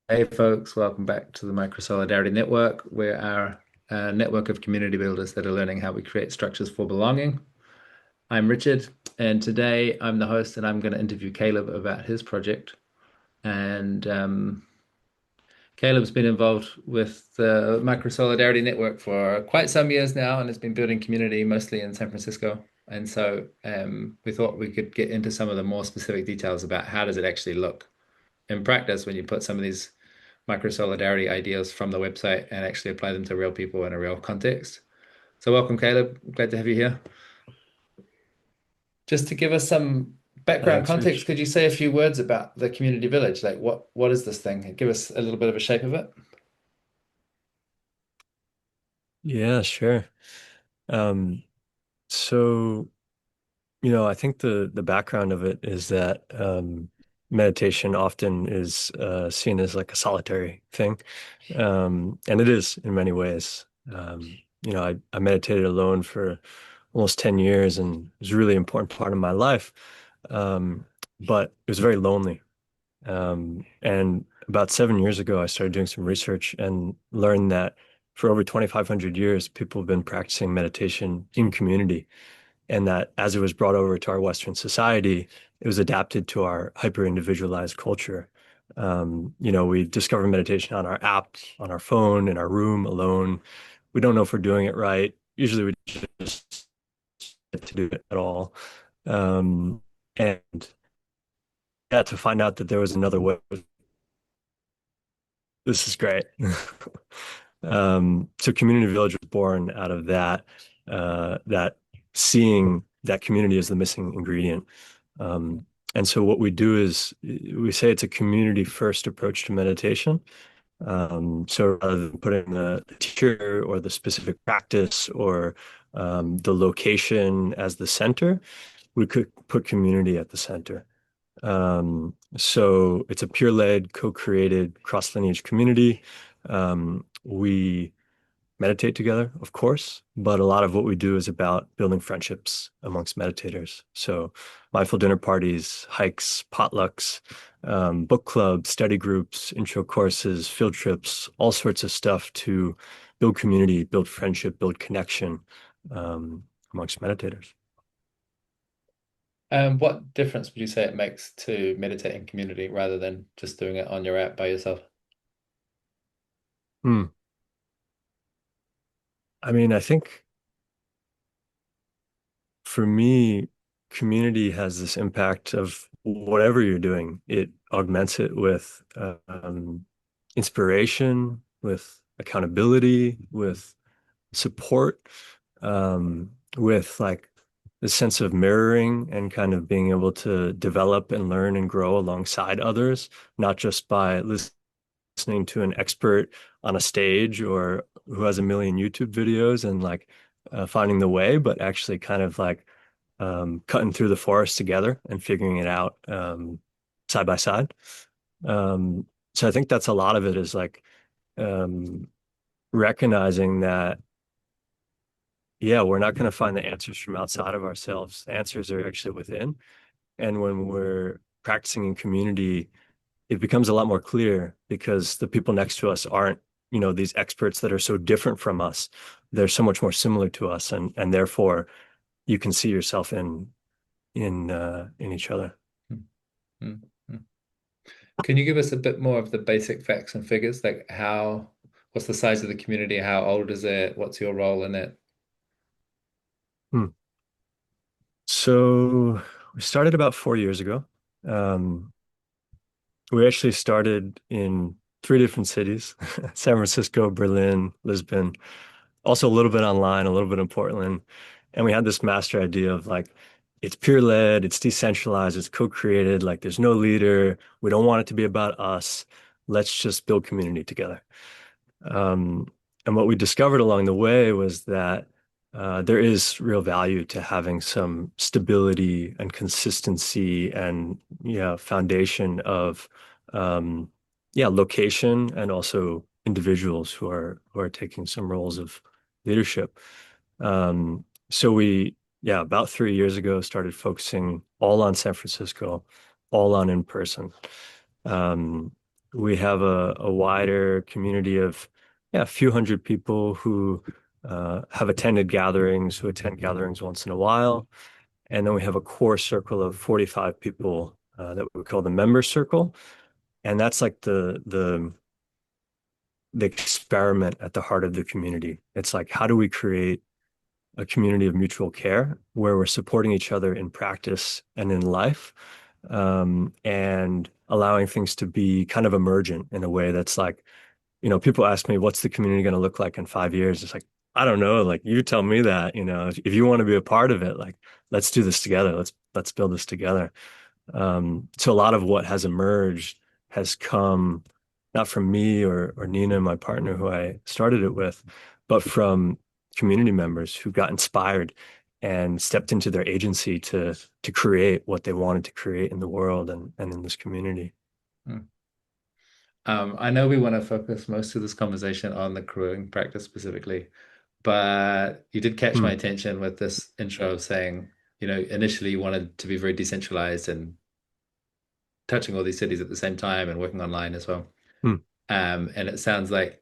Hey folks, welcome back to the Microsolidarity Network. We're our network of community builders that are learning how we create structures for belonging. I'm Richard, and today I'm the host, and I'm going to interview Caleb about his project. And Caleb's been involved with the Microsolidarity Network for quite some years now, and has been building community mostly in San Francisco. And so we thought we could get into some of the more specific details about how does it actually look in practice when you put some of these micro solidarity ideas from the website and actually apply them to real people in a real context. So welcome, Caleb. Glad to have you here. Just to give us some background Thanks, context, Rich. could you say a few words about the community village? Like what is this thing? Give us a little bit of a shape of it. Yeah, sure. Um, so, I think the background of it is that meditation often is seen as like a solitary thing. And it is in many ways. I meditated alone for almost 10 years and it was a really important part of my life. Um, but it was very lonely. And about 7 years ago, I started doing some research and learned that for over 2,500 years, people have been practicing meditation in community. And that as it was brought over to our Western society, it was adapted to our hyper-individualized culture. We discover meditation on our app, on our phone, in our room alone. We don't know if we're doing it right. Usually we just get to do it at all. And yeah, to find out that there was another way. This is great. So Community Village was born out of that seeing that community as the missing ingredient. And so what we do is we say it's a community first approach to meditation. So rather than putting the teacher or the specific practice or the location as the center, we could put community at the center. So it's a peer-led, co-created, cross-lineage community. We meditate together, of course, but a lot of what we do is about building friendships amongst meditators. So mindful dinner parties, hikes, potlucks, book clubs, study groups, intro courses, field trips, all sorts of stuff to build community, build friendship, build connection amongst meditators. What difference would you say it makes to meditate in community rather than just doing it on your app by yourself? Hmm. I mean, I think for me, community has this impact of whatever you're doing. It augments it with inspiration, with accountability, with support, with like the sense of mirroring and kind of being able to develop and learn and grow alongside others, not just by listening to an expert on a stage or who has a million YouTube videos and like finding the way, but actually kind of like cutting through the forest together and figuring it out side by side. So I think that's a lot of it is like um, recognizing that, yeah, we're not going to find the answers from outside of ourselves. The answers are actually within. And when we're practicing in community, it becomes a lot more clear because the people next to us aren't, these experts that are so different from us. They're so much more similar to us, and therefore you can see yourself in each other. Hmm. Hmm. Hmm. Can you give us a bit more of the basic facts and figures, like what's the size of the community? How old is it? What's your role in it? Hmm. So we started about 4 years ago. Um, we actually started in three different cities: San Francisco, Berlin, Lisbon. Also a little bit online, a little bit in Portland. And we had this master idea of like, it's peer-led, it's decentralized, it's co-created, like there's no leader. We don't want it to be about us. Let's just build community together. Um, and what we discovered along the way was that there is real value to having some stability and consistency and foundation of um, location and also individuals who are taking some roles of leadership. So about 3 years ago, started focusing all on San Francisco, all on in person. Um, we have a wider community of, yeah, a few hundred people who have attended gatherings, who attend gatherings once in a while. And then we have a core circle of 45 people that we call the member circle. And that's like the experiment at the heart of the community. It's like, how do we create a community of mutual care where we're supporting each other in practice and in life, and allowing things to be kind of emergent in a way that's like, people ask me, what's the community going to look like in 5 years? It's like, I don't know. Like, you tell me that, if you want to be a part of it, like, let's do this together. Let's build this together. So a lot of what has emerged has come not from me or Nina, my partner, who I started it with, but from community members who got inspired and stepped into their agency to create what they wanted to create in the world and in this community. Hmm. I know we want to focus most of this conversation on the crewing practice specifically, but you did catch my Hmm, attention with this intro of saying, initially you wanted to be very decentralized and touching all these cities at the same time and working online as well. hmm, And it sounds like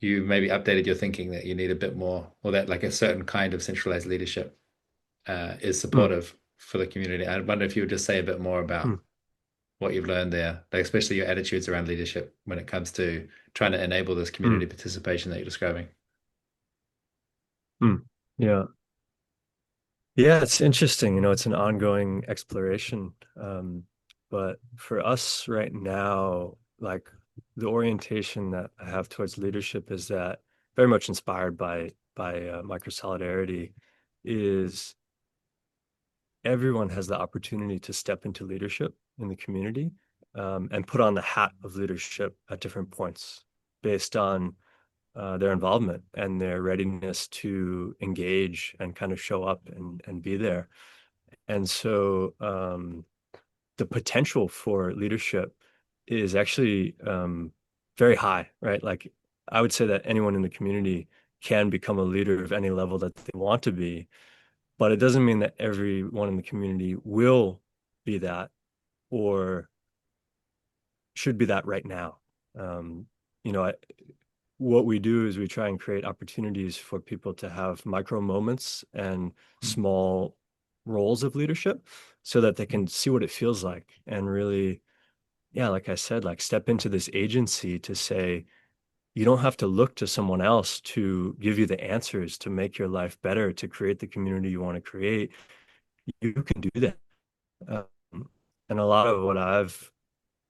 you maybe updated your thinking that you need a bit more, or that like a certain kind of centralized leadership is hmm, supportive for the community. I wonder if you would just say a bit more hmm, about what you've learned there, like especially your attitudes around leadership when it comes to trying to enable this hmm, community participation that you're describing. hmm. Yeah. Yeah, it's interesting. It's an ongoing exploration. But for us right now, like the orientation that I have towards leadership is that very much inspired by Microsolidarity is everyone has the opportunity to step into leadership in the community, and put on the hat of leadership at different points based on their involvement and their readiness to engage and kind of show up and be there. And so the potential for leadership is actually very high, right? Like, I would say that anyone in the community can become a leader of any level that they want to be, but it doesn't mean that everyone in the community will be that or should be that right now. Um, you know, I, what we do is we try and create opportunities for people to have micro moments and small roles of leadership so that they can see what it feels like and really, yeah, like I said, like step into this agency to say, you don't have to look to someone else to give you the answers to make your life better, to create the community you want to create. You can do that. And a lot of what I've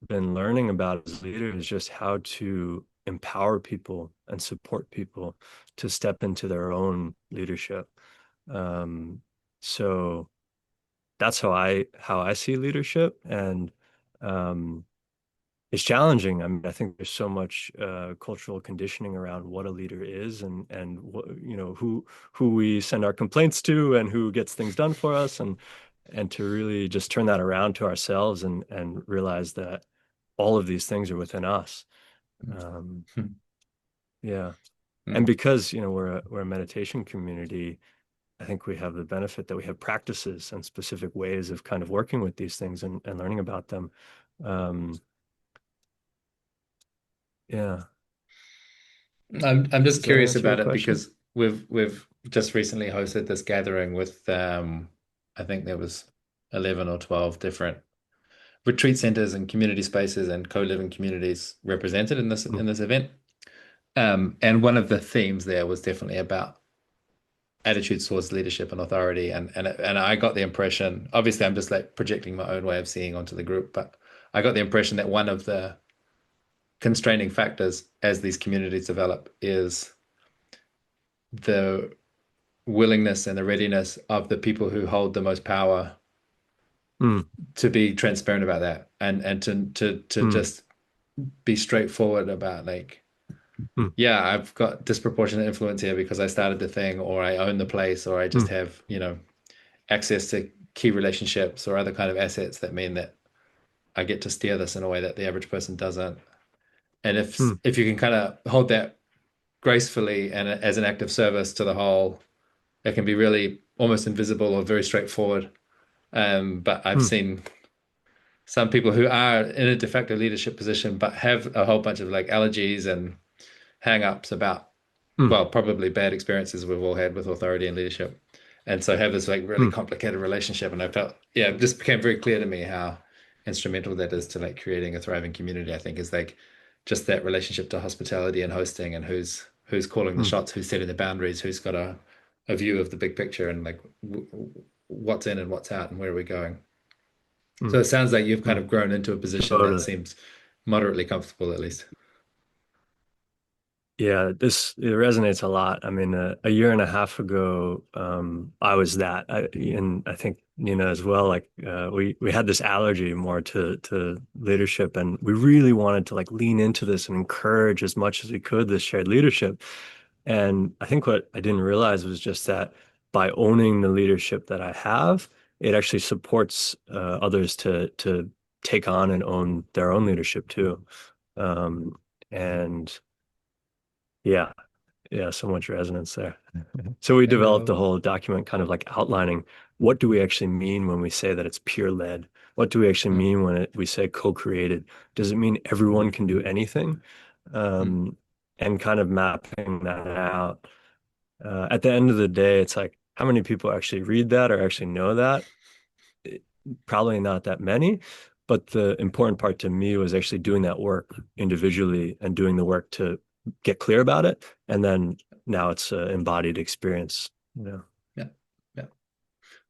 been learning about as a leader is just how to empower people and support people to step into their own leadership. Um, so that's how I see leadership, and um, it's challenging. I mean, I think there's so much cultural conditioning around what a leader is, and what, who we send our complaints to, and who gets things done for us, and to really just turn that around to ourselves and realize that all of these things are within us. Um, yeah. And because, we're a meditation community, I think we have the benefit that we have practices and specific ways of kind of working with these things and learning about them. Um, yeah. I'm just Does that curious answer your about it question? because we've just recently hosted this gathering with I think there was 11 or 12 different retreat centers and community spaces and co-living communities represented in this Mm, in this event. And one of the themes there was definitely about attitudes towards leadership and authority. And I got the impression, obviously I'm just like projecting my own way of seeing onto the group, but I got the impression that one of the constraining factors as these communities develop is the willingness and the readiness of the people who hold the most power mm, to be transparent about that and to mm, just be straightforward about like, mm, yeah, I've got disproportionate influence here because I started the thing, or I own the place, or I just mm, have, access to key relationships or other kind of assets that mean that I get to steer this in a way that the average person doesn't. And if mm, if you can kind of hold that gracefully and as an act of service to the whole, it can be really almost invisible or very straightforward. But I've mm, seen some people who are in a de facto leadership position but have a whole bunch of like allergies and hang-ups about, Mm, well, probably bad experiences we've all had with authority and leadership. And so have this like really mm, complicated relationship. And I felt, yeah, it just became very clear to me how instrumental that is to like creating a thriving community, I think, is like just that relationship to hospitality and hosting and who's calling the mm, shots, who's setting the boundaries, who's got a view of the big picture and like what's in and what's out and where are we going. mm, So it sounds like you've kind mm. of grown into a position that Totally. seems moderately comfortable at least. Yeah, this it resonates a lot. I mean, a year and a half ago, I was that, and I think as well. Like, we had this allergy more to leadership, and we really wanted to like lean into this and encourage as much as we could this shared leadership. And I think what I didn't realize was just that by owning the leadership that I have, it actually supports others to take on and own their own leadership too. Um, and yeah. Yeah, so much resonance there. So we I developed a know. whole document kind of like outlining what do we actually mean when we say that it's peer led? What do we actually Mm, mean when we say co-created? Does it mean everyone can do anything? mm, Um, and kind of mapping that out. At the end of the day, it's like how many people actually read that or actually know that? It- Probably not that many. But the important part to me was actually doing that work individually and doing the work to get clear about it. And then now it's an embodied experience. Yeah. yeah. Yeah.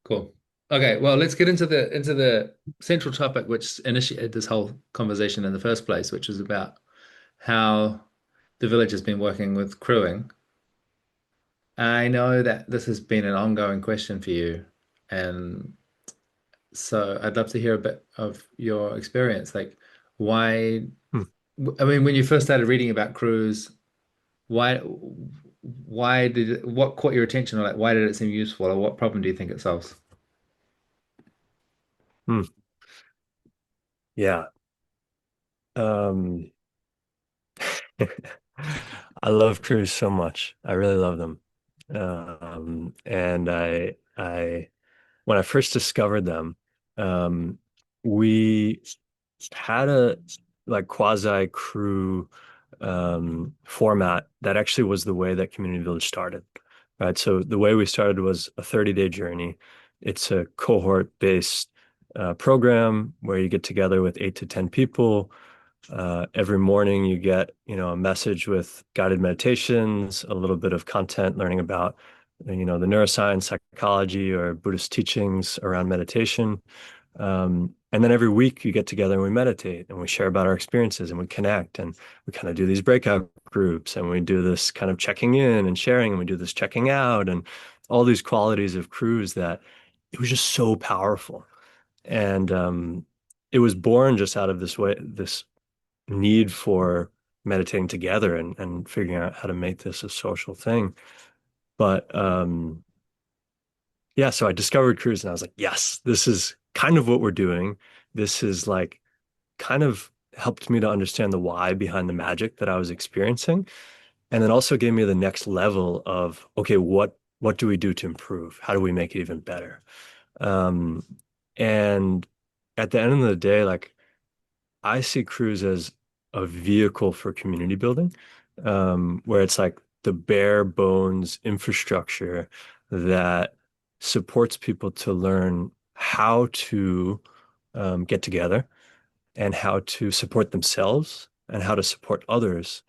Cool. Okay, well, let's get into the central topic which initiated this whole conversation in the first place, which is about how the village has been working with crewing. I know that this has been an ongoing question for you, and so I'd love to hear a bit of your experience. Like, why, Hmm. I mean, when you first started reading about crews, why what caught your attention, or like why did it seem useful, or what problem do you think it solves? Hmm. Yeah. Um, I love cruise so much. I really love them. And when I first discovered them, um, we had a like quasi crew format that actually was the way that Community Village started, right? So the way we started was a 30-day journey. It's a cohort-based program where you get together with 8 to 10 people. Every morning you get, a message with guided meditations, a little bit of content learning about, the neuroscience, psychology, or Buddhist teachings around meditation. And then every week you get together and we meditate and we share about our experiences and we connect and we kind of do these breakout groups and we do this kind of checking in and sharing and we do this checking out and all these qualities of cruise that it was just so powerful. And it was born just out of this need for meditating together and figuring out how to make this a social thing. But yeah, so I discovered cruise and I was like, yes, this is kind of what we're doing. This is like kind of helped me to understand the why behind the magic that I was experiencing. And then also gave me the next level of, okay, what do we do to improve? How do we make it even better? Um, and at the end of the day, like I see cruise as a vehicle for community building, where it's like the bare bones infrastructure that supports people to learn how to get together and how to support themselves and how to support others.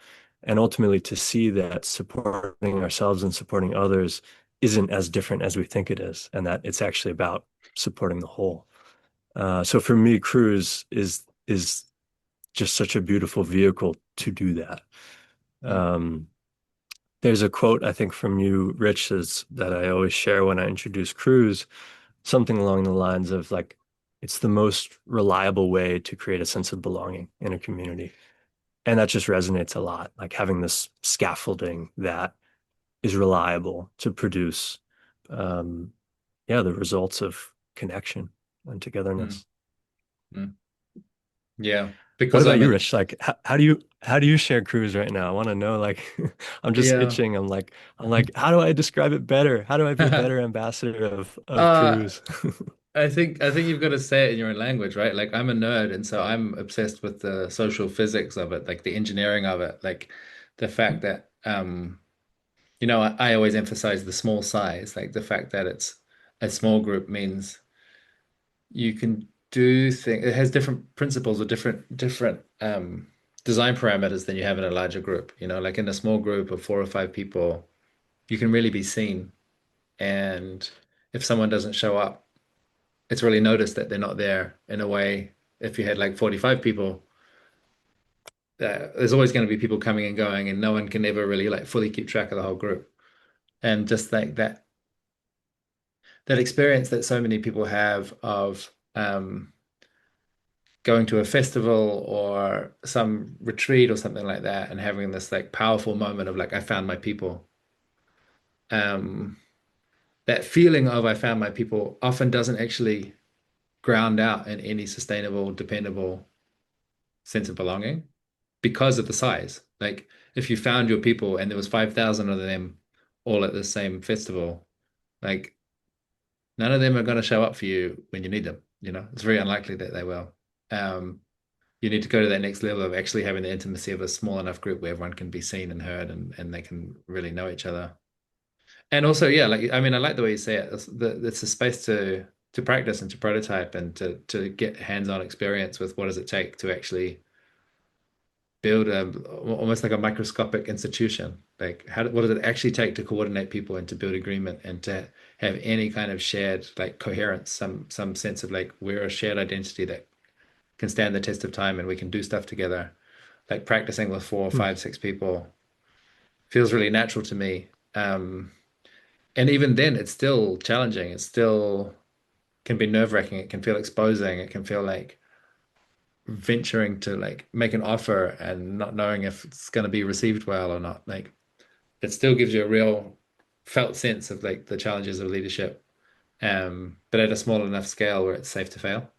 And ultimately to see that supporting ourselves and supporting others isn't as different as we think it is, and that it's actually about supporting the whole. So for me, cruise is just such a beautiful vehicle to do that. Mm, Um, there's a quote I think from you, Rich, that I always share when I introduce cruise, something along the lines of like, it's the most reliable way to create a sense of belonging in a community. And that just resonates a lot, like having this scaffolding that is reliable to produce, um, yeah, the results of connection and mm, togetherness. mm. Yeah, What because about I'm you, in, Rich? Like, how do you share cruise right now? I want to know. Like, I'm just yeah. itching. I'm like, how do I describe it better? How do I be a better ambassador of Uh, cruise? I think you've got to say it in your own language, right? Like I'm a nerd, and so I'm obsessed with the social physics of it, like the engineering of it, like the fact that I always emphasize the small size, like the fact that it's a small group means you can do things. It has different principles or different design parameters than you have in a larger group. Like in a small group of 4 or 5 people, you can really be seen, and if someone doesn't show up, it's really noticed that they're not there in a way. If you had like 45 people, there's always going to be people coming and going, and no one can ever really like fully keep track of the whole group. And just like that experience that so many people have of going to a festival or some retreat or something like that and having this like powerful moment of like I found my people. Um, that feeling of I found my people often doesn't actually ground out in any sustainable, dependable sense of belonging because of the size. Like if you found your people and there was 5,000 of them all at the same festival, like none of them are going to show up for you when you need them. It's very unlikely that they will. Um, you need to go to that next level of actually having the intimacy of a small enough group where everyone can be seen and heard and they can really know each other. And also, yeah, like I mean, I like the way you say it. It's a space to practice and to prototype and to get hands-on experience with what does it take to actually build almost like a microscopic institution. Like what does it actually take to coordinate people and to build agreement and to have any kind of shared like coherence, some sense of like we're a shared identity that can stand the test of time and we can do stuff together. Like practicing with four, Hmm. five, 6 people feels really natural to me. And even then, it's still challenging. It still can be nerve-wracking. It can feel exposing. It can feel like venturing to like make an offer and not knowing if it's going to be received well or not. Like it still gives you a real felt sense of like the challenges of leadership, but at a small enough scale where it's safe to fail.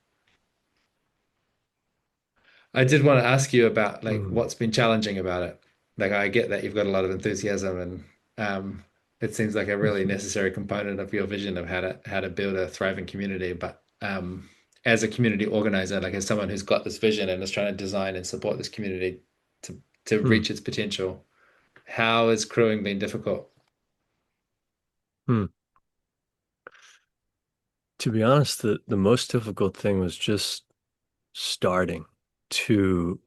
I did want to ask you about like Hmm. what's been challenging about it. Like I get that you've got a lot of enthusiasm and it seems like a really necessary component of your vision of how to build a thriving community. But as a community organizer, like as someone who's got this vision and is trying to design and support this community to Hmm. reach its potential, how has crewing been difficult? Hmm. To be honest, the most difficult thing was just starting to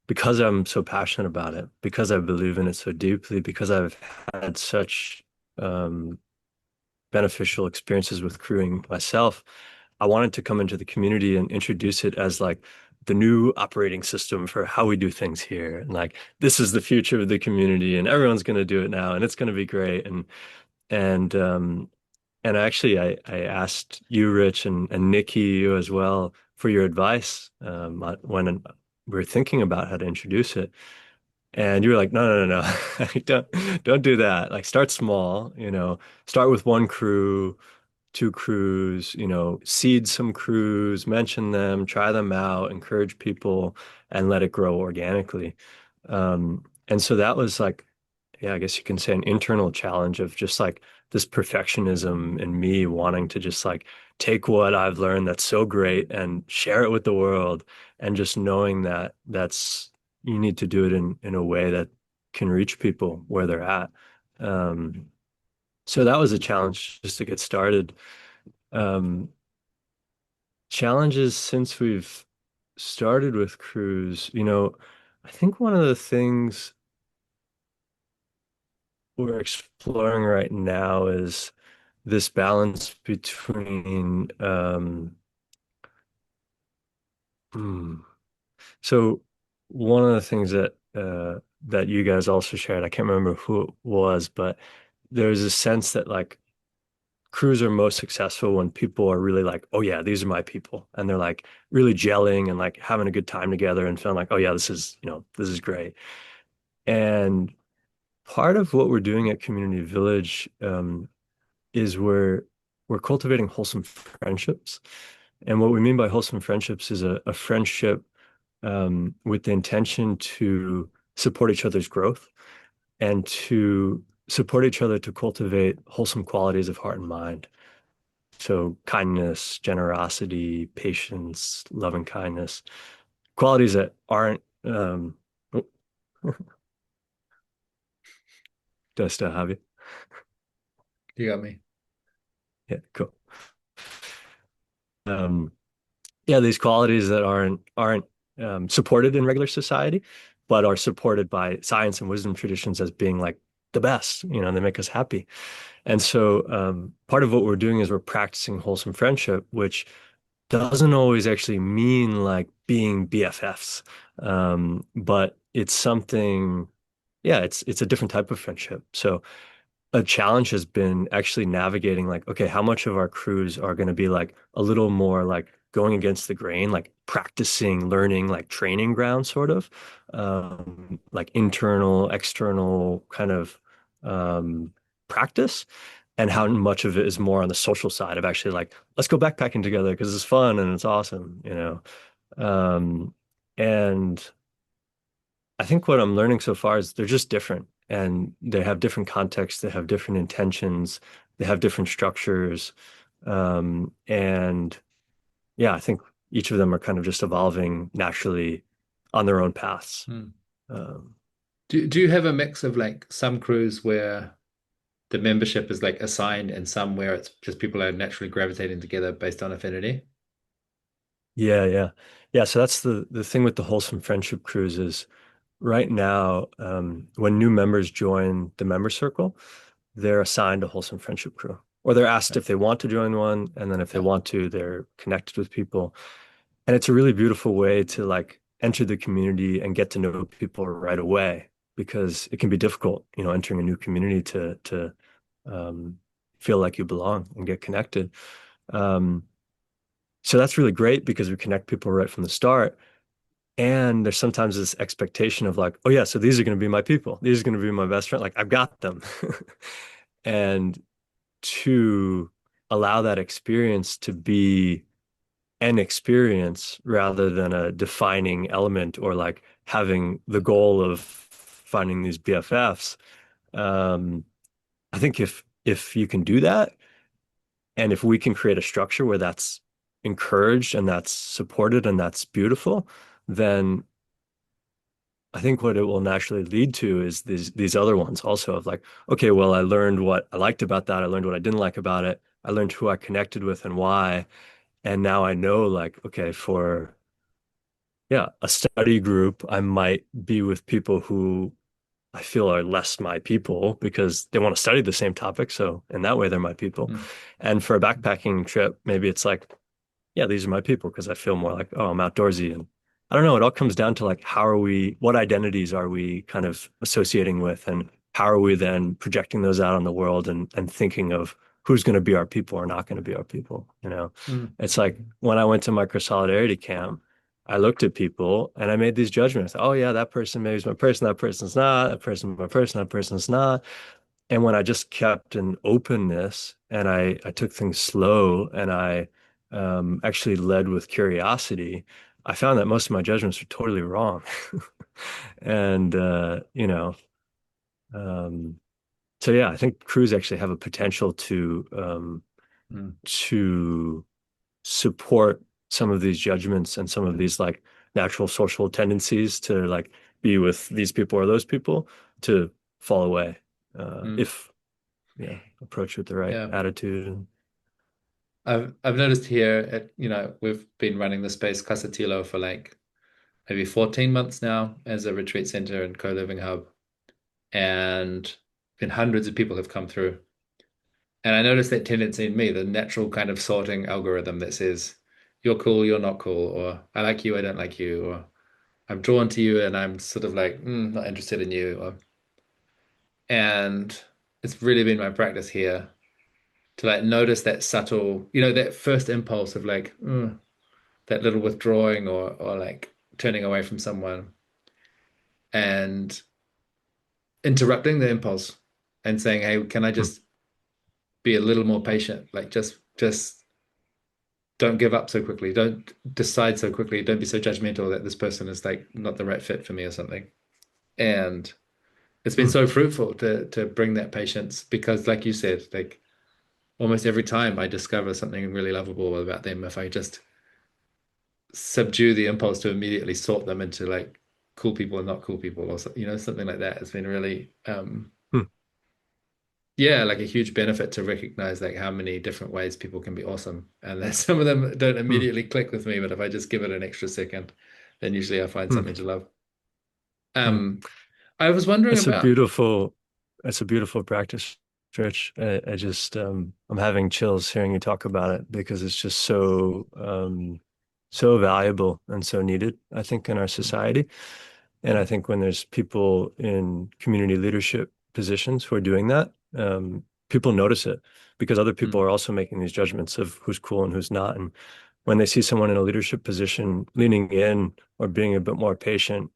because I'm so passionate about it, because I believe in it so deeply, because I've had such um beneficial experiences with crewing myself, I wanted to come into the community and introduce it as like the new operating system for how we do things here. And like this is the future of the community and everyone's going to do it now and it's going to be great. And and actually I asked you, Rich, and Nikki, you as well, for your advice when we were thinking about how to introduce it. And you were like, no, no, no, no. Don't do that. Like start small, start with one crew, two crews, seed some crews, mention them, try them out, encourage people, and let it grow organically. And so that was like, yeah, I guess you can say an internal challenge of just like this perfectionism in me wanting to just like take what I've learned that's so great and share it with the world, and just knowing that you need to do it in a way that can reach people where they're at. Um, so that was a challenge just to get started. Um, Challenges since we've started with cruise, I think one of the things we're exploring right now is this balance between hmm, so one of the things that you guys also shared, I can't remember who it was, but there's a sense that like crews are most successful when people are really like, oh yeah, these are my people. And they're like really gelling and like having a good time together and feeling like, oh yeah, this is great. And part of what we're doing at Community Village is we're cultivating wholesome friendships. And what we mean by wholesome friendships is a friendship with the intention to support each other's growth and to support each other to cultivate wholesome qualities of heart and mind. So kindness, generosity, patience, loving kindness, qualities that aren't, oh, do I still have you? You got me. Yeah, cool. Um, yeah, these qualities that aren't supported in regular society, but are supported by science and wisdom traditions as being like the best. They make us happy. And so part of what we're doing is we're practicing wholesome friendship, which doesn't always actually mean like being BFFs, but it's something. Yeah, it's a different type of friendship. So a challenge has been actually navigating like, okay, how much of our crews are going to be like a little more like going against the grain, like practicing, learning, like training ground sort of, like internal, external kind of practice, and how much of it is more on the social side of actually like, let's go backpacking together because it's fun and it's awesome. Um, and I think what I'm learning so far is they're just different and they have different contexts, they have different intentions, they have different structures. And yeah, I think each of them are kind of just evolving naturally on their own paths. Hmm. Um, Do you have a mix of like some crews where the membership is like assigned and some where it's just people are naturally gravitating together based on affinity? yeah, yeah. Yeah, so that's the thing with the Wholesome Friendship Cruise is right now, when new members join the member circle, they're assigned a Wholesome Friendship Crew, or they're asked Yeah. if they want to join one, and then if they Yeah. want to, they're connected with people. And it's a really beautiful way to like enter the community and get to know people right away because it can be difficult, entering a new community to um, feel like you belong and get connected. Um, so that's really great because we connect people right from the start. And there's sometimes this expectation of like, oh yeah, so these are going to be my people. These are going to be my best friend. Like I've got them. And to allow that experience to be an experience rather than a defining element or like having the goal of finding these BFFs. Um, I think if you can do that, and if we can create a structure where that's encouraged and that's supported and that's beautiful, then I think what it will naturally lead to is these other ones also of like, okay, well, I learned what I liked about that. I learned what I didn't like about it. I learned who I connected with and why. And now I know like, okay, for yeah, a study group, I might be with people who I feel are less my people because they want to study the same topic. So in that way, they're my people. Mm. And for a backpacking trip, maybe it's like, yeah, these are my people because I feel more like, oh, I'm outdoorsy. And I don't know, it all comes down to like, what identities are we kind of associating with? And how are we then projecting those out on the world and thinking of who's going to be our people or not going to be our people? Mm. It's like when I went to Microsolidarity camp, I looked at people and I made these judgments. Oh, yeah, that person maybe is my person, that person's not, that person's my person, that person's not. And when I just kept an openness and I took things slow and I actually led with curiosity, I found that most of my judgments were totally wrong. And um, so yeah, I think crews actually have a potential Mm. to support some of these judgments and some of these like natural social tendencies to like be with these people or those people to fall away Mm. if approach with the right Yeah. attitude. I've noticed here we've been running the space Casatilo for like maybe 14 months now as a retreat center and co-living hub. And then hundreds of people have come through. And I noticed that tendency in me, the natural kind of sorting algorithm that says, you're cool, you're not cool, or I like you, I don't like you, or I'm drawn to you and I'm sort of like, not interested in you. And it's really been my practice here to like notice that subtle, that first impulse of like, that little withdrawing or like turning away from someone and interrupting the impulse and saying, hey, can I Hmm. just be a little more patient? Like just don't give up so quickly. Don't decide so quickly. Don't be so judgmental that this person is like not the right fit for me or something. And it's been Hmm. so fruitful to bring that patience because like you said, like almost every time I discover something really lovable about them if I just subdue the impulse to immediately sort them into like cool people and not cool people or something like that. It's been really Hmm. yeah, like a huge benefit to recognize like how many different ways people can be awesome. And that some of them don't Hmm. immediately click with me, but if I just give it an extra second, then usually I find Hmm. something to love. Hmm. Um, I was wondering It's a about beautiful, it's a beautiful practice, Rich. I just, I'm having chills hearing you talk about it because it's just so, so valuable and so needed, I think, in our society. And I think when there's people in community leadership positions who are doing that, people notice it because other people mm, are also making these judgments of who's cool and who's not. And when they see someone in a leadership position leaning in or being a bit more patient,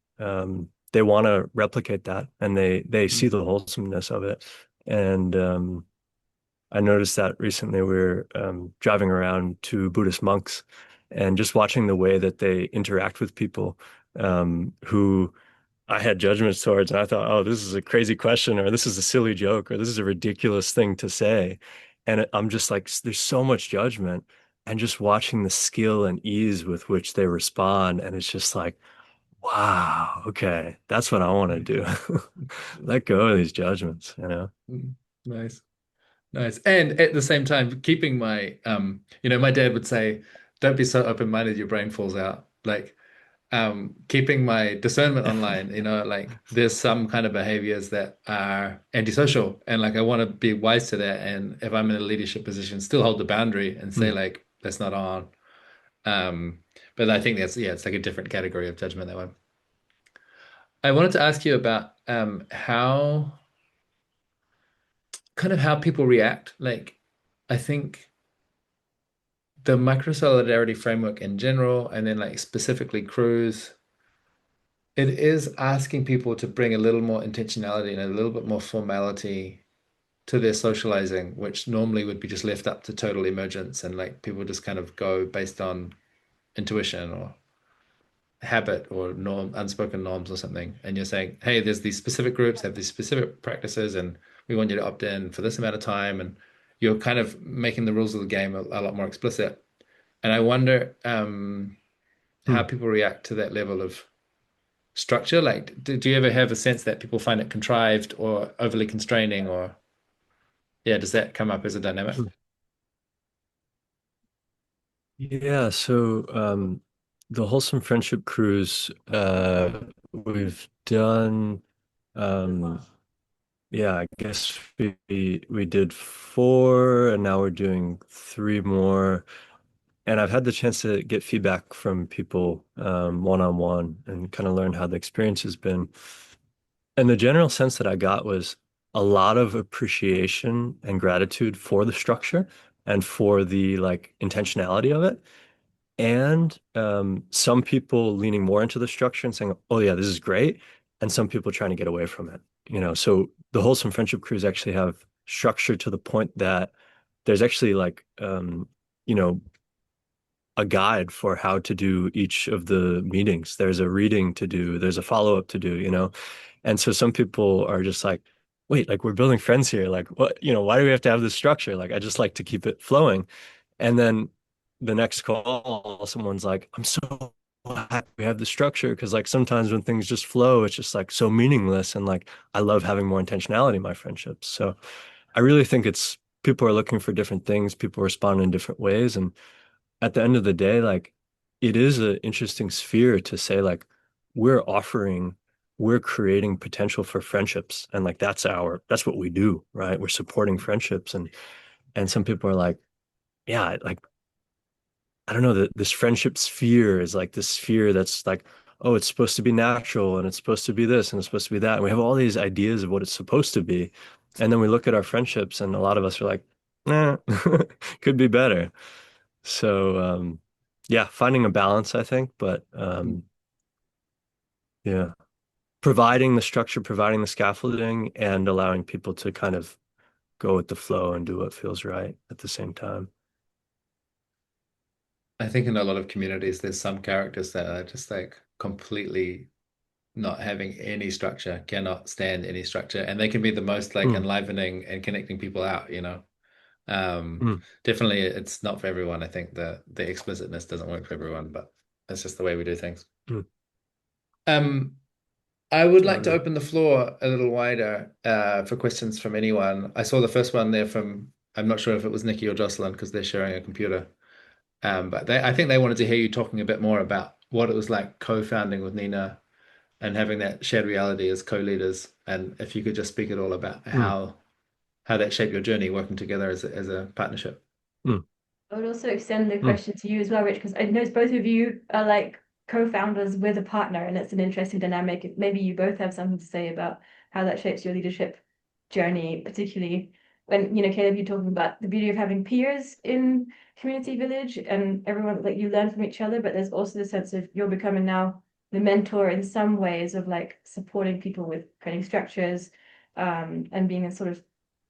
they want to replicate that, and they see mm, the wholesomeness of it. And I noticed that recently we were driving around to Buddhist monks and just watching the way that they interact with people who I had judgments towards, and I thought, oh, this is a crazy question, or this is a silly joke, or this is a ridiculous thing to say. And I'm just like, there's so much judgment, and just watching the skill and ease with which they respond. And it's just like, wow, okay, that's what I want to nice. do. Let go of these judgments, you know? Mm, nice. Nice. And at the same time, keeping my my dad would say, don't be so open-minded your brain falls out. Like keeping my discernment online, like there's some kind of behaviors that are antisocial and like I want to be wise to that. And if I'm in a leadership position, still hold the boundary and say Hmm. like that's not on. Um, but I think that's it's like a different category of judgment that one. I wanted to ask you about how kind of how people react. Like I think the microsolidarity framework in general, and then like specifically crews, it is asking people to bring a little more intentionality and a little bit more formality to their socializing, which normally would be just left up to total emergence and like people just kind of go based on intuition or habit or norm, unspoken norms or something. And you're saying, hey, there's these specific groups have these specific practices, and we want you to opt in for this amount of time, and you're kind of making the rules of the game a lot more explicit. And I wonder how Hmm. people react to that level of structure. Like, do you ever have a sense that people find it contrived or overly constraining, or yeah, does that come up as a dynamic? Hmm. Yeah, so the Wholesome Friendship Cruise, we've done um yeah, I guess we did four and now we're doing three more. And I've had the chance to get feedback from people one-on-one and kind of learn how the experience has been. And the general sense that I got was a lot of appreciation and gratitude for the structure and for the like intentionality of it. And some people leaning more into the structure and saying, "Oh yeah, this is great," and some people trying to get away from it. So the Wholesome Friendship Crews actually have structure to the point that there's actually like you know, a guide for how to do each of the meetings. There's a reading to do, there's a follow-up to do. And so some people are just like, wait, like we're building friends here. Like what, why do we have to have this structure? Like I just like to keep it flowing. And then the next call, someone's like, I'm so happy we have the structure because like sometimes when things just flow, it's just like so meaningless. And like I love having more intentionality in my friendships. So I really think it's people are looking for different things, people respond in different ways. And at the end of the day, like it is an interesting sphere to say like we're offering, we're creating potential for friendships. And like that's what we do, right? We're supporting friendships. And some people are like, yeah, like I don't know, this friendship sphere is like this sphere that's like, oh, it's supposed to be natural and it's supposed to be this and it's supposed to be that. And we have all these ideas of what it's supposed to be. And then we look at our friendships and a lot of us are like, nah, could be better. So yeah, finding a balance, I think, but yeah, providing the structure, providing the scaffolding, and allowing people to kind of go with the flow and do what feels right at the same time. I think in a lot of communities, there's some characters that are just like completely not having any structure, cannot stand any structure, and they can be the most like Hmm. enlivening and connecting people out. Um, mm, Definitely, it's not for everyone. I think the explicitness doesn't work for everyone, but it's just the way we do things. mm, Um, I would like to totally. open the floor a little wider for questions from anyone. I saw the first one there from, I'm not sure if it was Nikki or Jocelyn because they're sharing a computer. But I think they wanted to hear you talking a bit more about what it was like co-founding with Nina and having that shared reality as co-leaders. And if you could just speak at all about Mm, how that shaped your journey working together as a partnership. mm, I would also extend the mm, question to you as well, Rich, because I noticed both of you are like co-founders with a partner, and it's an interesting dynamic. Maybe you both have something to say about how that shapes your leadership journey, particularly when, Caleb, you're talking about the beauty of having peers in community village and everyone like you learn from each other, but there's also the sense of you're becoming now the mentor in some ways of like supporting people with creating structures, and being a sort of,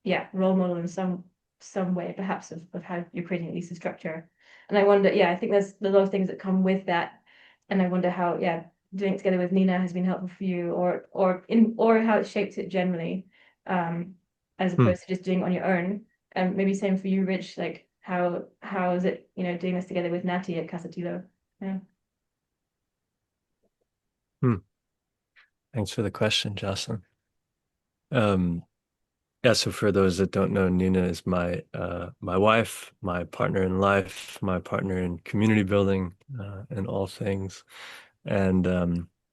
yeah, role model in some way, perhaps, of how you're creating at least a structure. And I wonder, yeah, I think there's a lot of things that come with that. And I wonder how, yeah, doing it together with Nina has been helpful for you, or how it shapes it generally, um, as mm, opposed to just doing it on your own. And maybe same for you, Rich, like how is it, doing this together with Natty at Casatilo? Yeah. mm. Thanks for the question, Jocelyn. Um, yeah, so for those that don't know, Nina is my wife, my partner in life, my partner in community building, and all things. And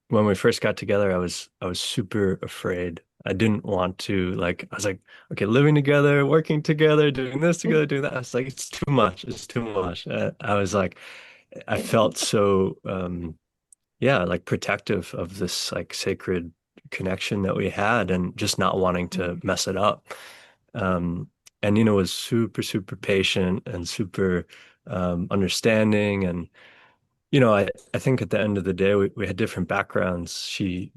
when we first got together, I was super afraid. I didn't want to like I was like, okay, living together, working together, doing this together, doing that. I was like, it's too much. It's too much. I was like, I felt so yeah, like protective of this like sacred connection that we had and just not wanting to mess it up. Um, and Nina was super, super patient and super understanding. And, I think at the end of the day, we had different backgrounds. She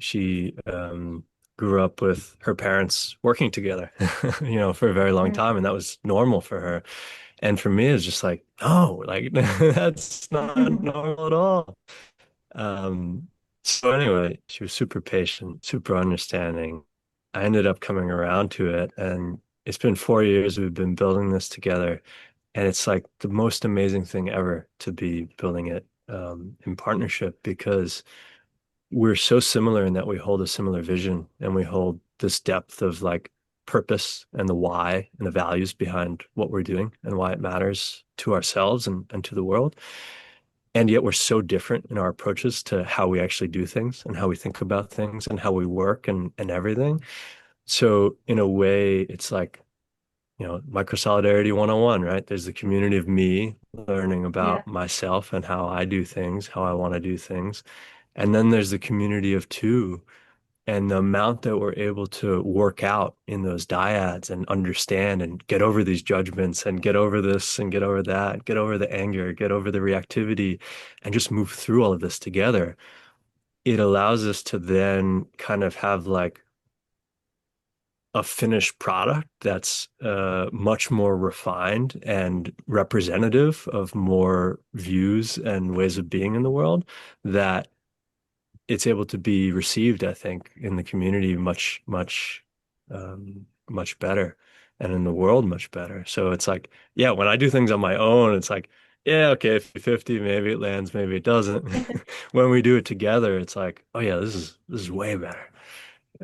grew up with her parents working together, for a very long Mm. time, and that was normal for her. And for me, it's just like, no, like that's not normal at all. So anyway, she was super patient, super understanding. I ended up coming around to it, and it's been 4 years we've been building this together, and it's like the most amazing thing ever to be building it in partnership because we're so similar in that we hold a similar vision and we hold this depth of like purpose and the why and the values behind what we're doing and why it matters to ourselves and to the world. And yet we're so different in our approaches to how we actually do things and how we think about things and how we work and everything. So in a way, it's like, Microsolidarity 101, right? There's the community of me learning Yeah. about myself and how I do things, how I want to do things. And then there's the community of two and the amount that we're able to work out in those dyads and understand and get over these judgments and get over this and get over that, get over the anger, get over the reactivity, and just move through all of this together. It allows us to then kind of have like a finished product that's much more refined and representative of more views and ways of being in the world that it's able to be received, I think, in the community much, much, much better, and in the world much better. So it's like, yeah, when I do things on my own, it's like, yeah, okay, 50-50, maybe it lands, maybe it doesn't. When we do it together, it's like, oh yeah, this is way better.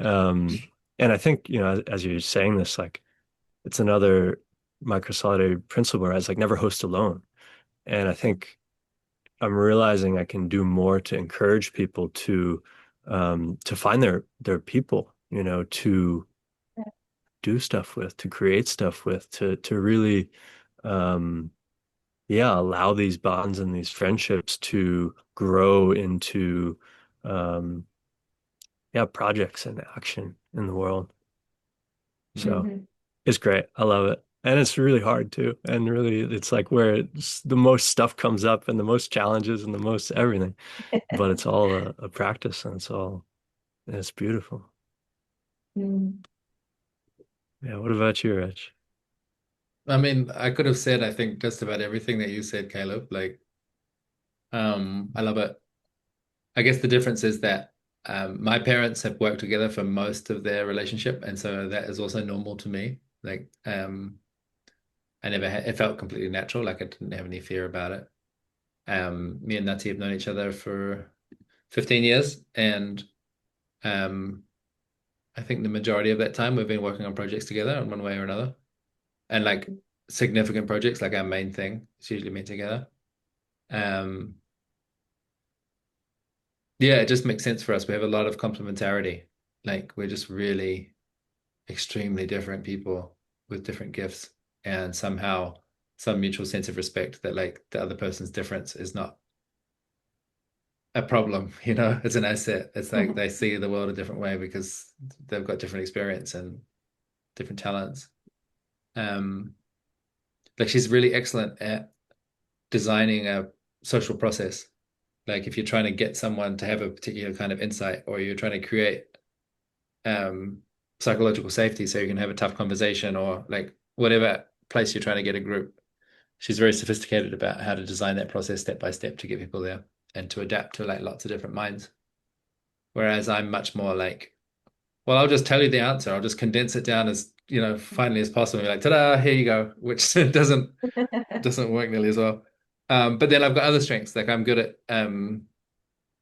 Um, and I think, as you're saying this, like it's another microsolidarity principle where I was like, never host alone. And I think I'm realizing I can do more to encourage people to find their people, to do stuff with, to create stuff with, to really um yeah, allow these bonds and these friendships to grow into um yeah, projects and action in the world. So Mhm. it's great. I love it. And it's really hard too. And really it's like where the most stuff comes up and the most challenges and the most everything. But it's all a practice and it's beautiful. Mm. Yeah. What about you, Rich? I mean, I could have said, I think, just about everything that you said, Caleb. I love it. I guess the difference is that my parents have worked together for most of their relationship, and so that is also normal to me. I never had, it felt completely natural, like I didn't have any fear about it. Me and Nati have known each other for 15 years, and um, I think the majority of that time we've been working on projects together in one way or another. And like significant projects, like our main thing, it's usually made together. Um, yeah, it just makes sense for us. We have a lot of complementarity. Like we're just really extremely different people with different gifts, and somehow some mutual sense of respect that like the other person's difference is not a problem, you know, it's an asset. It's like they see the world a different way because they've got different experience and different talents. Um, like she's really excellent at designing a social process. Like if you're trying to get someone to have a particular kind of insight, or you're trying to create um psychological safety so you can have a tough conversation, or like whatever place you're trying to get a group, she's very sophisticated about how to design that process step by step to get people there and to adapt to like lots of different minds. Whereas I'm much more like, well, I'll just tell you the answer. I'll just condense it down as, finally as possible. Like, ta-da, here you go, which doesn't work nearly as well. But then I've got other strengths. Like I'm good at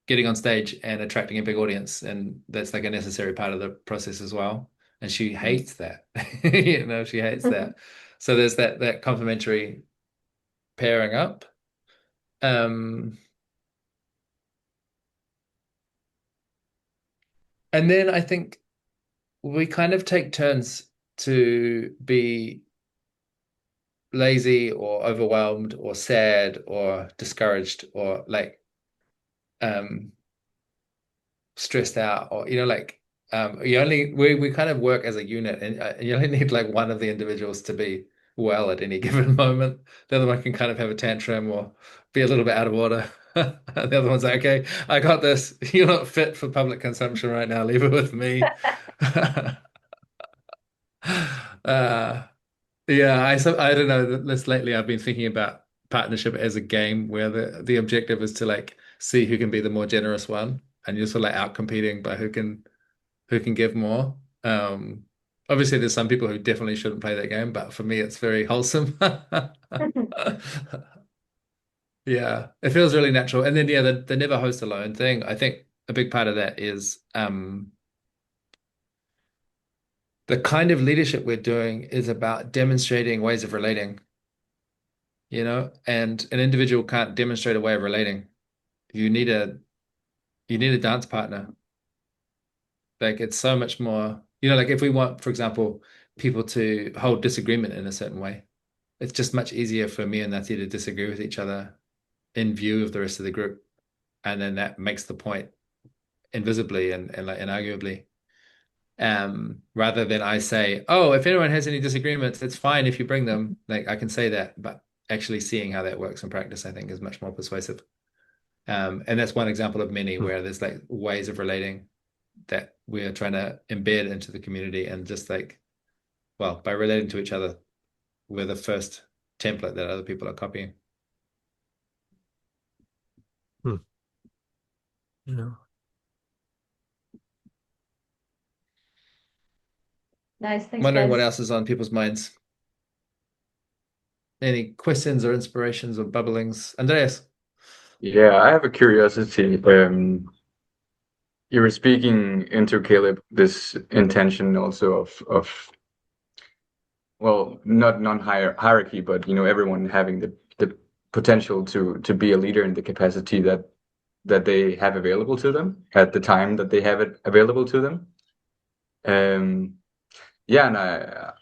getting on stage and attracting a big audience, and that's like a necessary part of the process as well. And she hates that. She hates that. So there's that complementary pairing up. Um, and then I think we kind of take turns to be lazy or overwhelmed or sad or discouraged or like um stressed out, or like we kind of work as a unit, and you only need like one of the individuals to be well at any given moment. The other one can kind of have a tantrum or be a little bit out of order. The other one's like, okay, I got this. You're not fit for public consumption right now. Leave it with me. uh yeah, I don't know. This lately I've been thinking about partnership as a game where the objective is to like see who can be the more generous one, and you're sort of like out competing by who can give more. Obviously there's some people who definitely shouldn't play that game, but for me it's very wholesome. Yeah, it feels really natural. And then yeah, the never host alone thing. I think a big part of that is the kind of leadership we're doing is about demonstrating ways of relating, and an individual can't demonstrate a way of relating. You need a you need a dance partner. Like it's so much more, like if we want, for example, people to hold disagreement in a certain way, it's just much easier for me and Nati to disagree with each other in view of the rest of the group. And then that makes the point invisibly and like inarguably. Rather than I say, oh, if anyone has any disagreements, it's fine if you bring them. Like I can say that, but actually seeing how that works in practice, I think, is much more persuasive. And that's one example of many Hmm. where there's like ways of relating that we're trying to embed into the community, and just like, well, by relating to each other, we're the first template that other people are copying. Hmm. Yeah. Nice, thanks, Wondering what guys. else is on people's minds. Any questions or inspirations or bubblings? Andreas. Yeah, I have a curiosity. You were speaking into Caleb this intention also of well, not non-hierarchy, but everyone having the potential to be a leader in the capacity that they have available to them at the time that they have it available to them. Um, yeah, and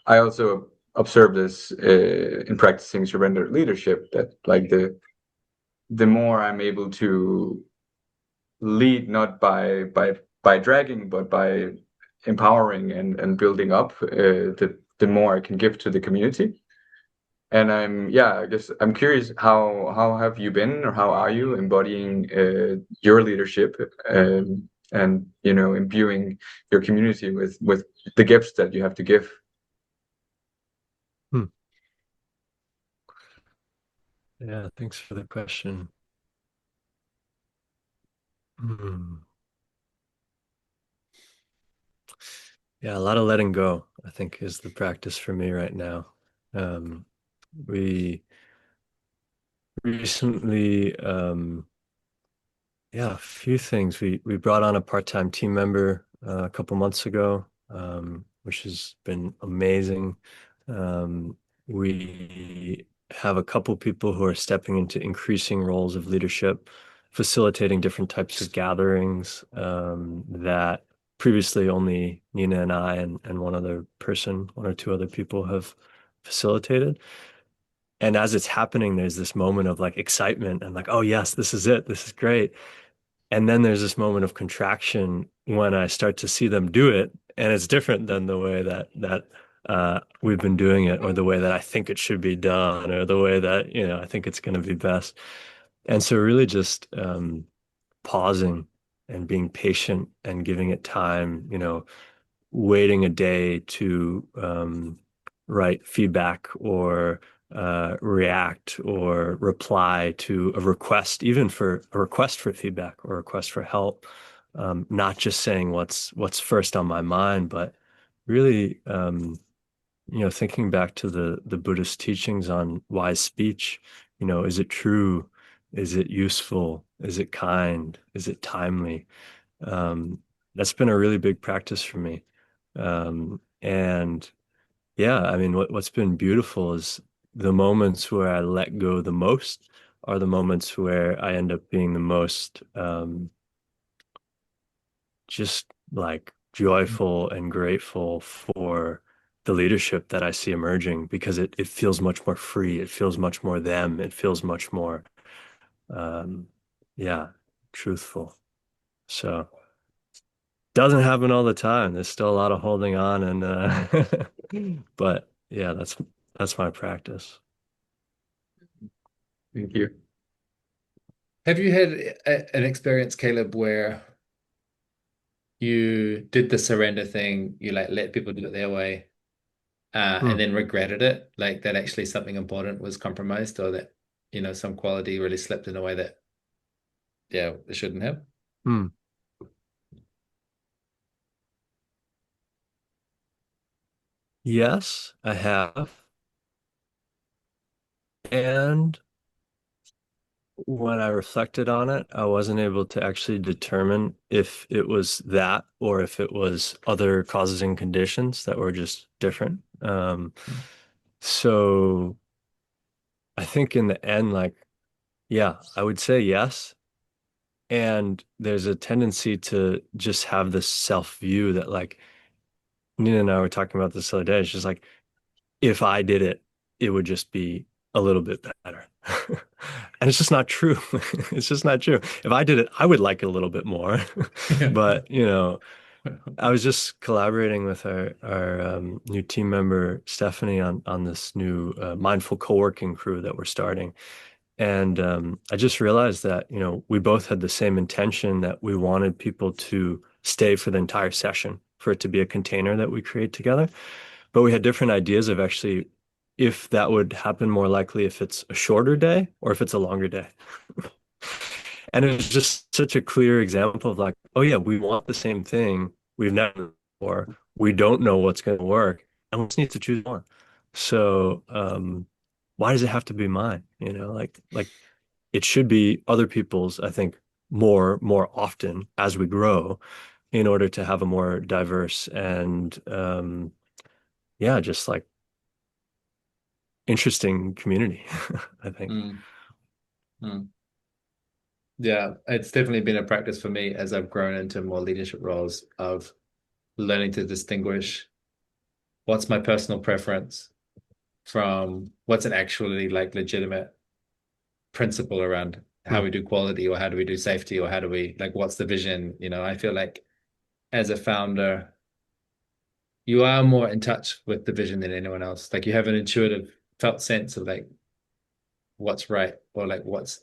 I also observed this in practicing surrender leadership, that like the more I'm able to lead, not by dragging, but by empowering and building up, the more I can give to the community. And I guess I'm curious, how have you been, or how are you embodying your leadership, and imbuing your community with the gifts that you have to give. Hmm. Yeah, thanks for the question. Hmm. Yeah, a lot of letting go, I think, is the practice for me right now. Um, We recently, yeah, a few things. We brought on a part-time team member a couple months ago, which has been amazing. We have a couple people who are stepping into increasing roles of leadership, facilitating different types of gatherings that previously only Nina and I and one other person, one or two other people have facilitated. And as it's happening, there's this moment of like excitement and like, oh yes, this is it. This is great. And then there's this moment of contraction when I start to see them do it, and it's different than the way that we've been doing it, or the way that I think it should be done, or the way that, I think it's going to be best. And so really just pausing and being patient and giving it time, waiting a day to write feedback or react or reply to a request, even for a request for feedback or a request for help. Not just saying what's first on my mind, but really, thinking back to the Buddhist teachings on wise speech. Is it true? Is it useful? Is it kind? Is it timely? That's been a really big practice for me. And yeah, I mean, what's been beautiful is the moments where I let go the most are the moments where I end up being the most just like joyful and grateful for the leadership that I see emerging, because it feels much more free. It feels much more them. It feels much more, um, yeah, truthful. So doesn't happen all the time. There's still a lot of holding on but yeah, that's my practice. Thank you. Have you had an experience, Caleb, where you did the surrender thing, you like let people do it their way, and Hmm. then regretted it, like that actually something important was compromised, or that, some quality really slipped in a way that, yeah, it shouldn't have? Hmm. Yes, I have. And when I reflected on it, I wasn't able to actually determine if it was that or if it was other causes and conditions that were just different. So I think in the end, like, yeah, I would say yes. And there's a tendency to just have this self view that, like, Nina and I were talking about this the other day. It's just like, if I did it, it would just be a little bit better. And it's just not true. It's just not true. If I did it, I would like it a little bit more. Yeah. But, I was just collaborating with our new team member, Stephanie, on this new mindful co-working crew that we're starting. And I just realized that, we both had the same intention, that we wanted people to stay for the entire session, for it to be a container that we create together. But we had different ideas of actually if that would happen more likely if it's a shorter day or if it's a longer day. And it was just such a clear example of like, oh yeah, we want the same thing. We've never before. We don't know what's going to work, and we just need to choose one. So, why does it have to be mine? Like it should be other people's, I think, more often as we grow, in order to have a more diverse and yeah, just like interesting community, I think. Mm, mm. Yeah, it's definitely been a practice for me as I've grown into more leadership roles of learning to distinguish what's my personal preference from what's an actually like legitimate principle around how Hmm. we do quality, or how do we do safety, or how do we like what's the vision? I feel like as a founder, you are more in touch with the vision than anyone else. Like you have an intuitive felt sense of like what's right, or like what's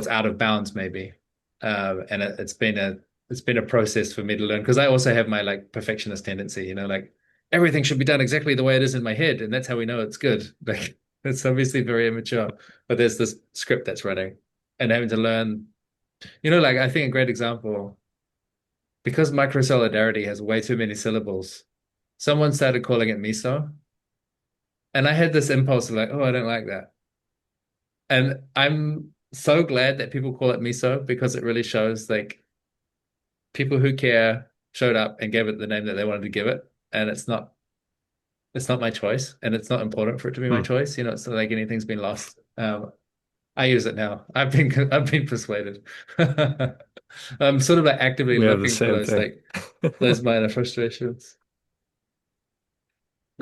out of bounds maybe. And it's been a process for me to learn, because I also have my like perfectionist tendency, like everything should be done exactly the way it is in my head, and that's how we know it's good. Like it's obviously very immature, but there's this script that's running, and having to learn, like I think a great example, because microsolidarity has way too many syllables, someone started calling it miso, And I had this impulse of like, oh, I don't like that. And I'm so glad that people call it miso because it really shows like people who care showed up and gave it the name that they wanted to give it. And it's not my choice, and it's not important for it to be my Hmm. choice. It's not like anything's been lost. I use it now. I've been persuaded. I'm sort of like actively We have the looking for same those thing. like those minor frustrations.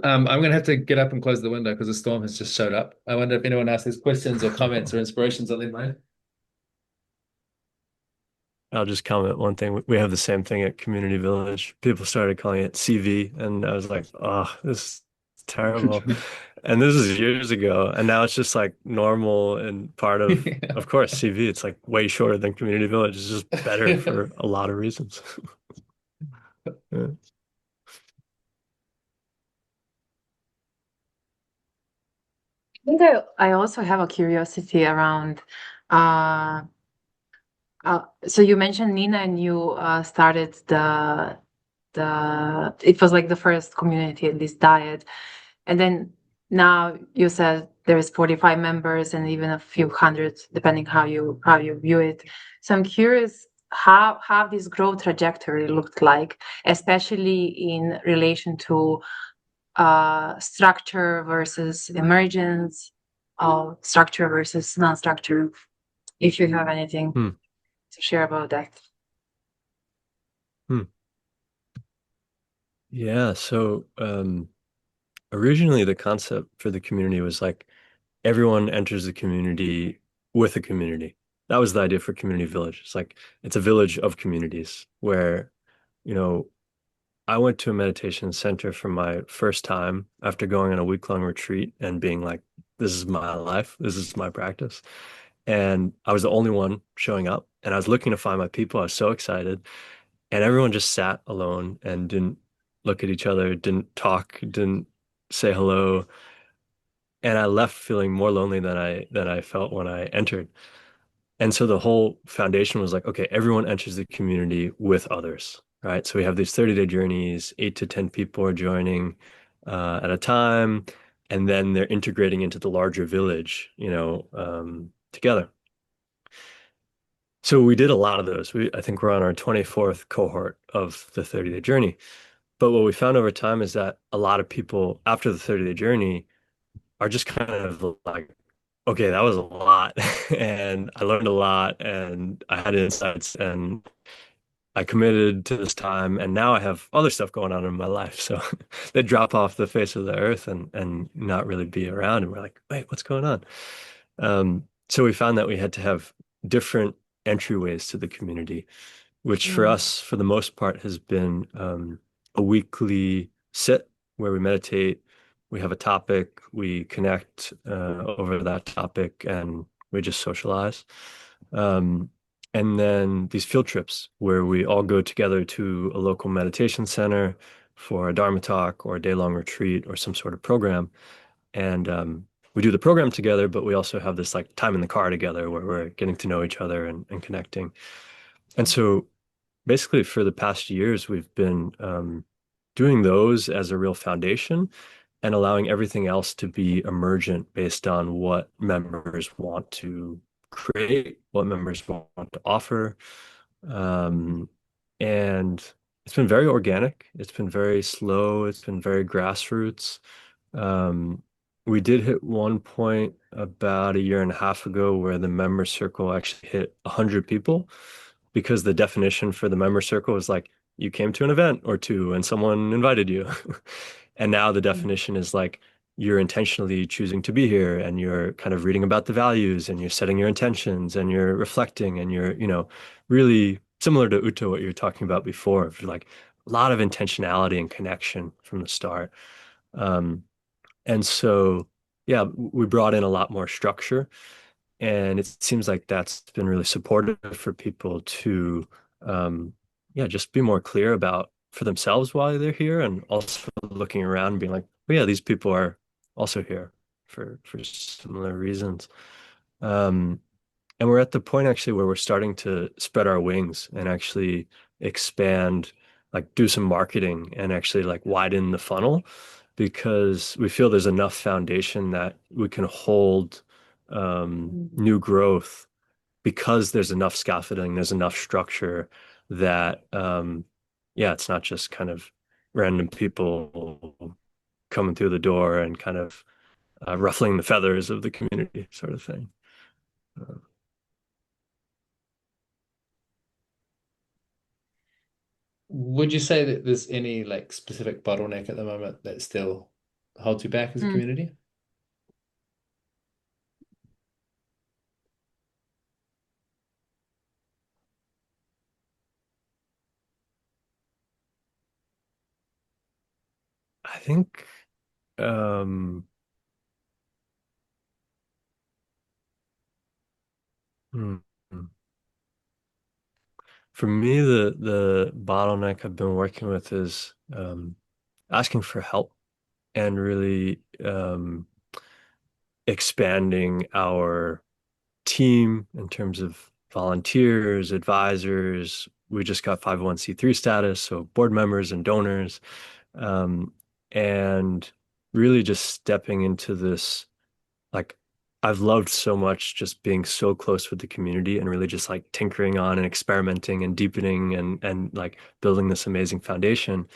I'm gonna have to get up and close the window because the storm has just showed up. I wonder if anyone else has questions or comments or inspirations on their mind. I'll just comment one thing. We have the same thing at Community Village. People started calling it CV, and I was like, oh, this is terrible. And this is years ago, and now it's just like normal and part Yeah. of course, CV. It's like way shorter than Community Village. It's just better for a lot of reasons. Yeah. think I also have a curiosity around uh, so you mentioned Nina and you started the it was like the first community in this diet, and then now you said there is 45 members and even a few hundred depending how you view it. So I'm curious how this growth trajectory looked like, especially in relation to structure versus emergence, structure versus non-structure, if you have anything Hmm. to share about that. Hmm. Yeah, so originally the concept for the community was like everyone enters the community with a community. That was the idea for Community Village. It's like it's a village of communities where, you know, I went to a meditation center for my first time after going on a week-long retreat and being like, this is my life, this is my practice. And I was the only one showing up, and I was looking to find my people. I was so excited. And everyone just sat alone and didn't look at each other, didn't talk, didn't say hello. And I left feeling more lonely than I felt when I entered. And so the whole foundation was like, okay, everyone enters the community with others, right? So we have these 30-day journeys, 8 to 10 people are joining at a time, and then they're integrating into the larger village, together. So we did a lot of those. I think we're on our 24th cohort of the 30-day journey. But what we found over time is that a lot of people after the 30-day journey are just kind of like, okay, that was a lot. And I learned a lot and I had insights and I committed to this time. And now I have other stuff going on in my life. So they drop off the face of the earth and not really be around. And we're like, wait, what's going on? So we found that we had to have different entryways to the community, which for Mm. us, for the most part, has been a weekly sit where we meditate. We have a topic, we connect over that topic, and we just socialize. Um, and then these field trips where we all go together to a local meditation center for a Dharma talk or a day-long retreat or some sort of program. And we do the program together, but we also have this like time in the car together where we're getting to know each other and connecting. And so basically for the past years, we've been doing those as a real foundation and allowing everything else to be emergent based on what members want to create, what members want to offer. Um, and it's been very organic. It's been very slow. It's been very grassroots. Um, we did hit one point about a year and a half ago where the member circle actually hit 100 people because the definition for the member circle is like you came to an event or two and someone invited you. And now the definition is like you're intentionally choosing to be here and you're kind of reading about the values and you're setting your intentions and you're reflecting and you're, really similar to Uta, what you were talking about before, of like a lot of intentionality and connection from the start. And so, yeah, we brought in a lot more structure, and it seems like that's been really supportive for people to, yeah, just be more clear about for themselves why they're here, and also looking around and being like, oh yeah, these people are also here for similar reasons. Um, and we're at the point actually where we're starting to spread our wings and actually expand, like do some marketing and actually like widen the funnel because we feel there's enough foundation that we can hold new growth because there's enough scaffolding, there's enough structure that, yeah, it's not just kind of random people coming through the door and kind of ruffling the feathers of the community sort of thing. Would you say that there's any like specific bottleneck at the moment that still holds you back as a Mm. community? I think um, hmm, for me, the bottleneck I've been working with is asking for help and really expanding our team in terms of volunteers, advisors. We just got 501(c)(3) status, so board members and donors, um, and really just stepping into this. Like, I've loved so much just being so close with the community and really just like tinkering on and experimenting and deepening and like building this amazing foundation.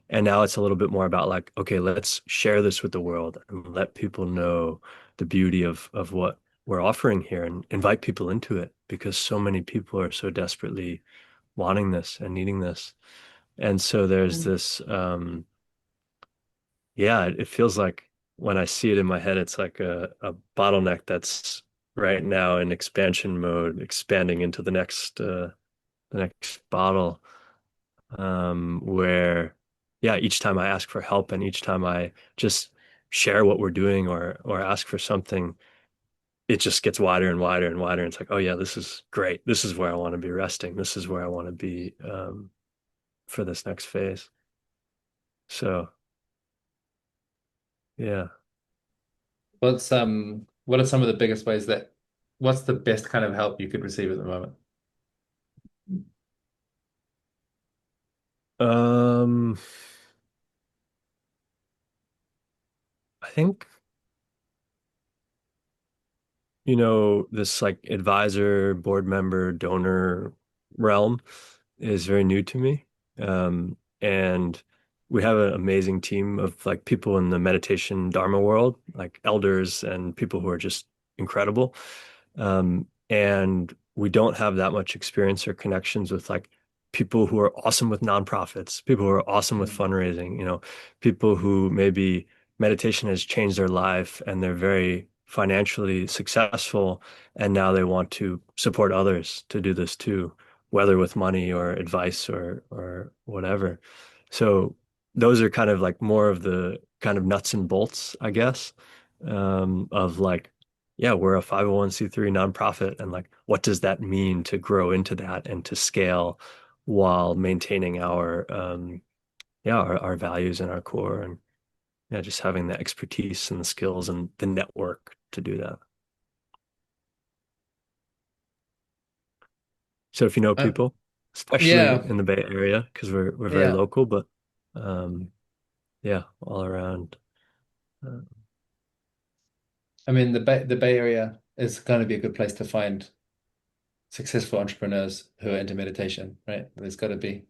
And now it's a little bit more about like, okay, let's share this with the world and let people know the beauty of what we're offering here and invite people into it because so many people are so desperately wanting this and needing this. And so there's Mm. this, yeah, it feels like when I see it in my head, it's like a bottleneck that's right now in expansion mode, expanding into the next bottle. Where yeah, each time I ask for help and each time I just share what we're doing or ask for something, it just gets wider and wider and wider. And it's like, oh yeah, this is great. This is where I want to be resting. This is where I want to be for this next phase. So yeah. What are some of the biggest ways that what's the best kind of help you could receive at the moment? Um, I think, this like advisor, board member, donor realm is very new to me. And we have an amazing team of like people in the meditation Dharma world, like elders and people who are just incredible. And we don't have that much experience or connections with like people who are awesome with nonprofits, people who are awesome with Mm. fundraising, people who maybe meditation has changed their life and they're very financially successful and now they want to support others to do this too, whether with money or advice or whatever. So those are kind of like more of the kind of nuts and bolts, I guess, of like, yeah, we're a 501(c)(3) nonprofit, and like, what does that mean to grow into that and to scale while maintaining our values and our core, and yeah, just having the expertise and the skills and the network to do that. So if you know Uh, people, especially yeah, in the Bay Area, because we're very yeah. local, but um, yeah, all around. Uh, I mean, the Bay Area is going to be a good place to find successful entrepreneurs who are into meditation, right? yeah, There's got to be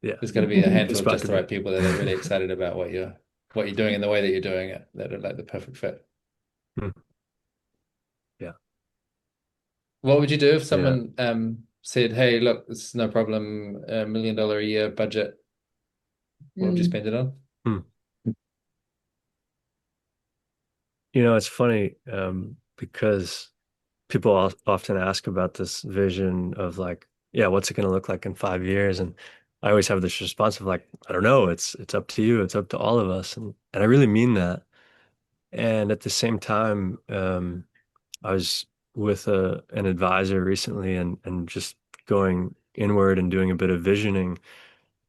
a good handful of spot just to the be. right people that are really excited about what you're doing and the way that you're doing it that are like the perfect fit. Hmm. Yeah, What would you do if yeah. someone said, "Hey, look, it's no problem, $1 million a year budget. What would you Mm. spend it on?" Hmm. It's funny because people often ask about this vision of like, yeah, what's it going to look like in 5 years? And I always have this response of like, I don't know. It's up to you. It's up to all of us. And I really mean that. And at the same time, I was with an advisor recently and just going inward and doing a bit of visioning.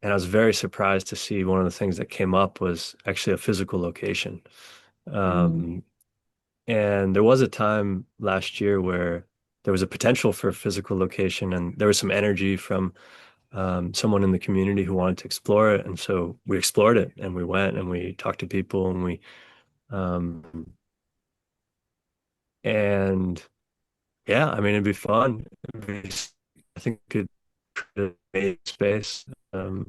And I was very surprised to see one of the things that came up was actually a physical location. Mm. Um, and there was a time last year where there was a potential for a physical location, and there was some energy from someone in the community who wanted to explore it. And so we explored it and we went and we talked to people um, and yeah, I mean, it'd be fun. I think it could create space, but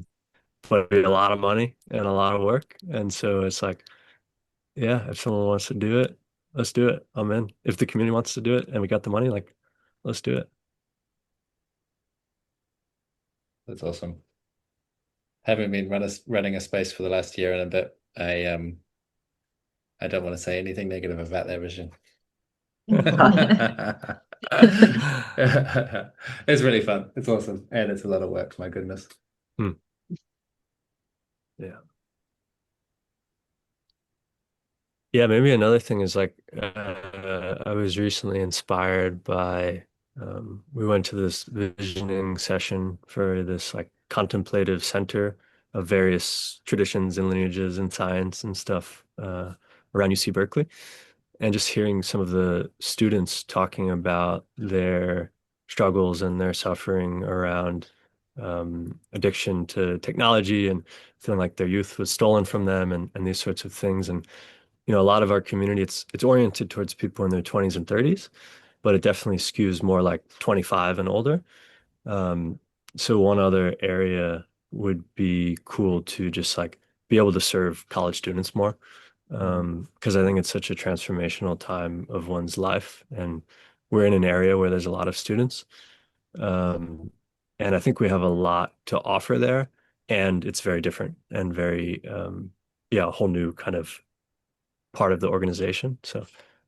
it'd be a lot of money and a lot of work. And so it's like, yeah, if someone wants to do it, let's do it. I'm in. If the community wants to do it and we got the money, like, let's do it. That's awesome. Having been running a space for the last year and a bit, I don't want to say anything negative about that vision. It's really fun. It's awesome. And it's a lot of work, my goodness. Yeah. Yeah, maybe another thing is like I was recently inspired by we went to this visioning session for this like contemplative center of various traditions and lineages and science and stuff around UC Berkeley. And just hearing some of the students talking about their struggles and their suffering around addiction to technology and feeling like their youth was stolen from them and these sorts of things. And you know, a lot of our community, it's oriented towards people in their 20s and 30s, but it definitely skews more like 25 and older. Um, so one other area would be cool to just like be able to serve college students more. Because I think it's such a transformational time of one's life. And we're in an area where there's a lot of students. Um, and I think we have a lot to offer there. And it's very different and very, yeah, a whole new kind of part of the organization. So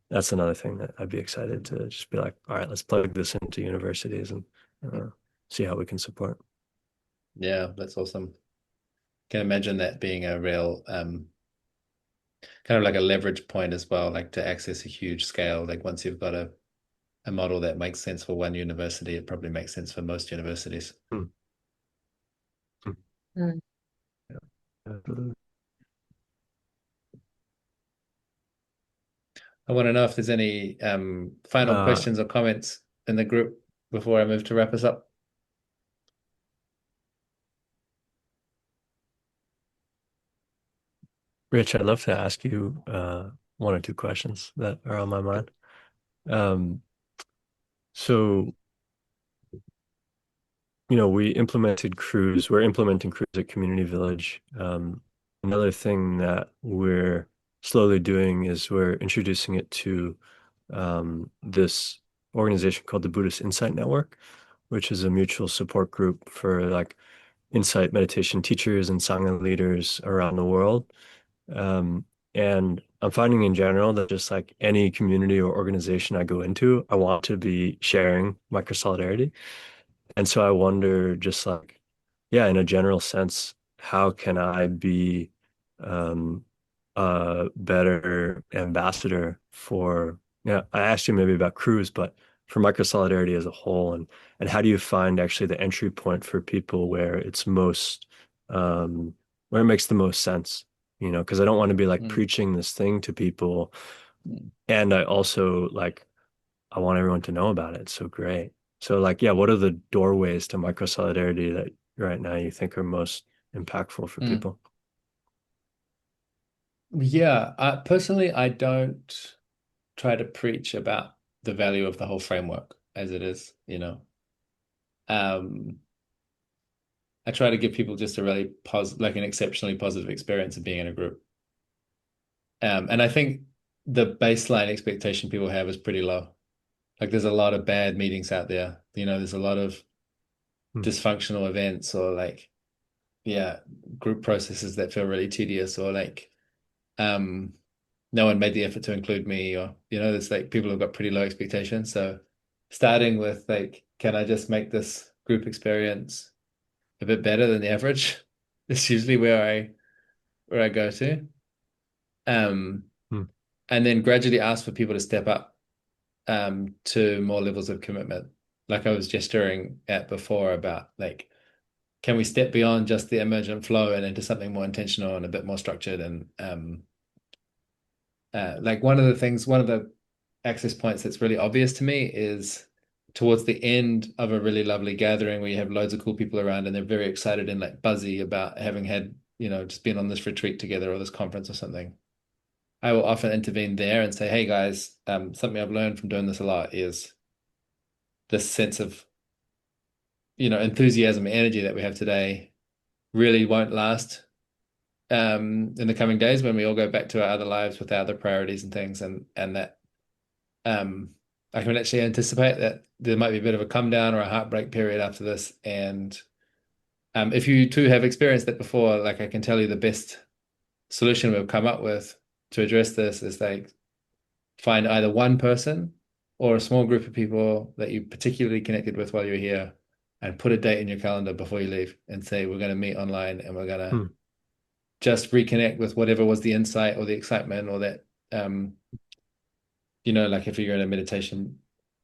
that's another thing that I'd be excited to just be like, all right, let's plug this into universities and see how we can support. Yeah, that's awesome. Can imagine that being a real kind of like a leverage point as well, like to access a huge scale. Like once you've got a model that makes sense for one university, it probably makes sense for most universities. Mm. Mm. Yeah. I want to know if there's any final questions or comments in the group before I move to wrap us up. Rich, I'd love to ask you one or two questions that are on my mind. So, you know, we implemented Cruise. We're implementing Cruise at Community Village. Another thing that we're slowly doing is we're introducing it to this organization called the Buddhist Insight Network, which is a mutual support group for like insight meditation teachers and Sangha leaders around the world. And I'm finding in general that just like any community or organization I go into, I want to be sharing microsolidarity. And so I wonder just like, yeah, in a general sense, how can I be um, a better ambassador for, yeah, I asked you maybe about Cruise, but for microsolidarity as a whole, and how do you find actually the entry point for people where it's most, where it makes the most sense, you know, because I don't want to be like preaching this thing to people. And I also like, I want everyone to know about it. It's so great. So like, yeah, what are the doorways to microsolidarity that right now you think are most impactful for people? Yeah, personally, I don't try to preach about the value of the whole framework as it is, you know. I try to give people just a really like an exceptionally positive experience of being in a group. And I think the baseline expectation people have is pretty low. Like there's a lot of bad meetings out there. You know, there's a lot of dysfunctional events or like, yeah, group processes that feel really tedious or like no one made the effort to include me or, you know, there's like people have got pretty low expectations. So starting with like, can I just make this group experience a bit better than the average? It's usually where I go to. And then gradually ask for people to step up to more levels of commitment. Like I was gesturing at before about like, can we step beyond just the emergent flow and into something more intentional and a bit more structured? And like one of the access points that's really obvious to me is towards the end of a really lovely gathering where you have loads of cool people around and they're very excited and like buzzy about having had, just been on this retreat together or this conference or something, I will often intervene there and say, hey guys, something I've learned from doing this a lot is this sense of, enthusiasm and energy that we have today really won't last in the coming days when we all go back to our other lives with our other priorities and things, and that I can actually anticipate that there might be a bit of a come down or a heartbreak period after this. And if you too have experienced that before, like I can tell you the best solution we've come up with to address this is like find either one person or a small group of people that you particularly connected with while you're here and put a date in your calendar before you leave and say, we're going to meet online and we're going to just reconnect with whatever was the insight or the excitement or that, like if you're in a meditation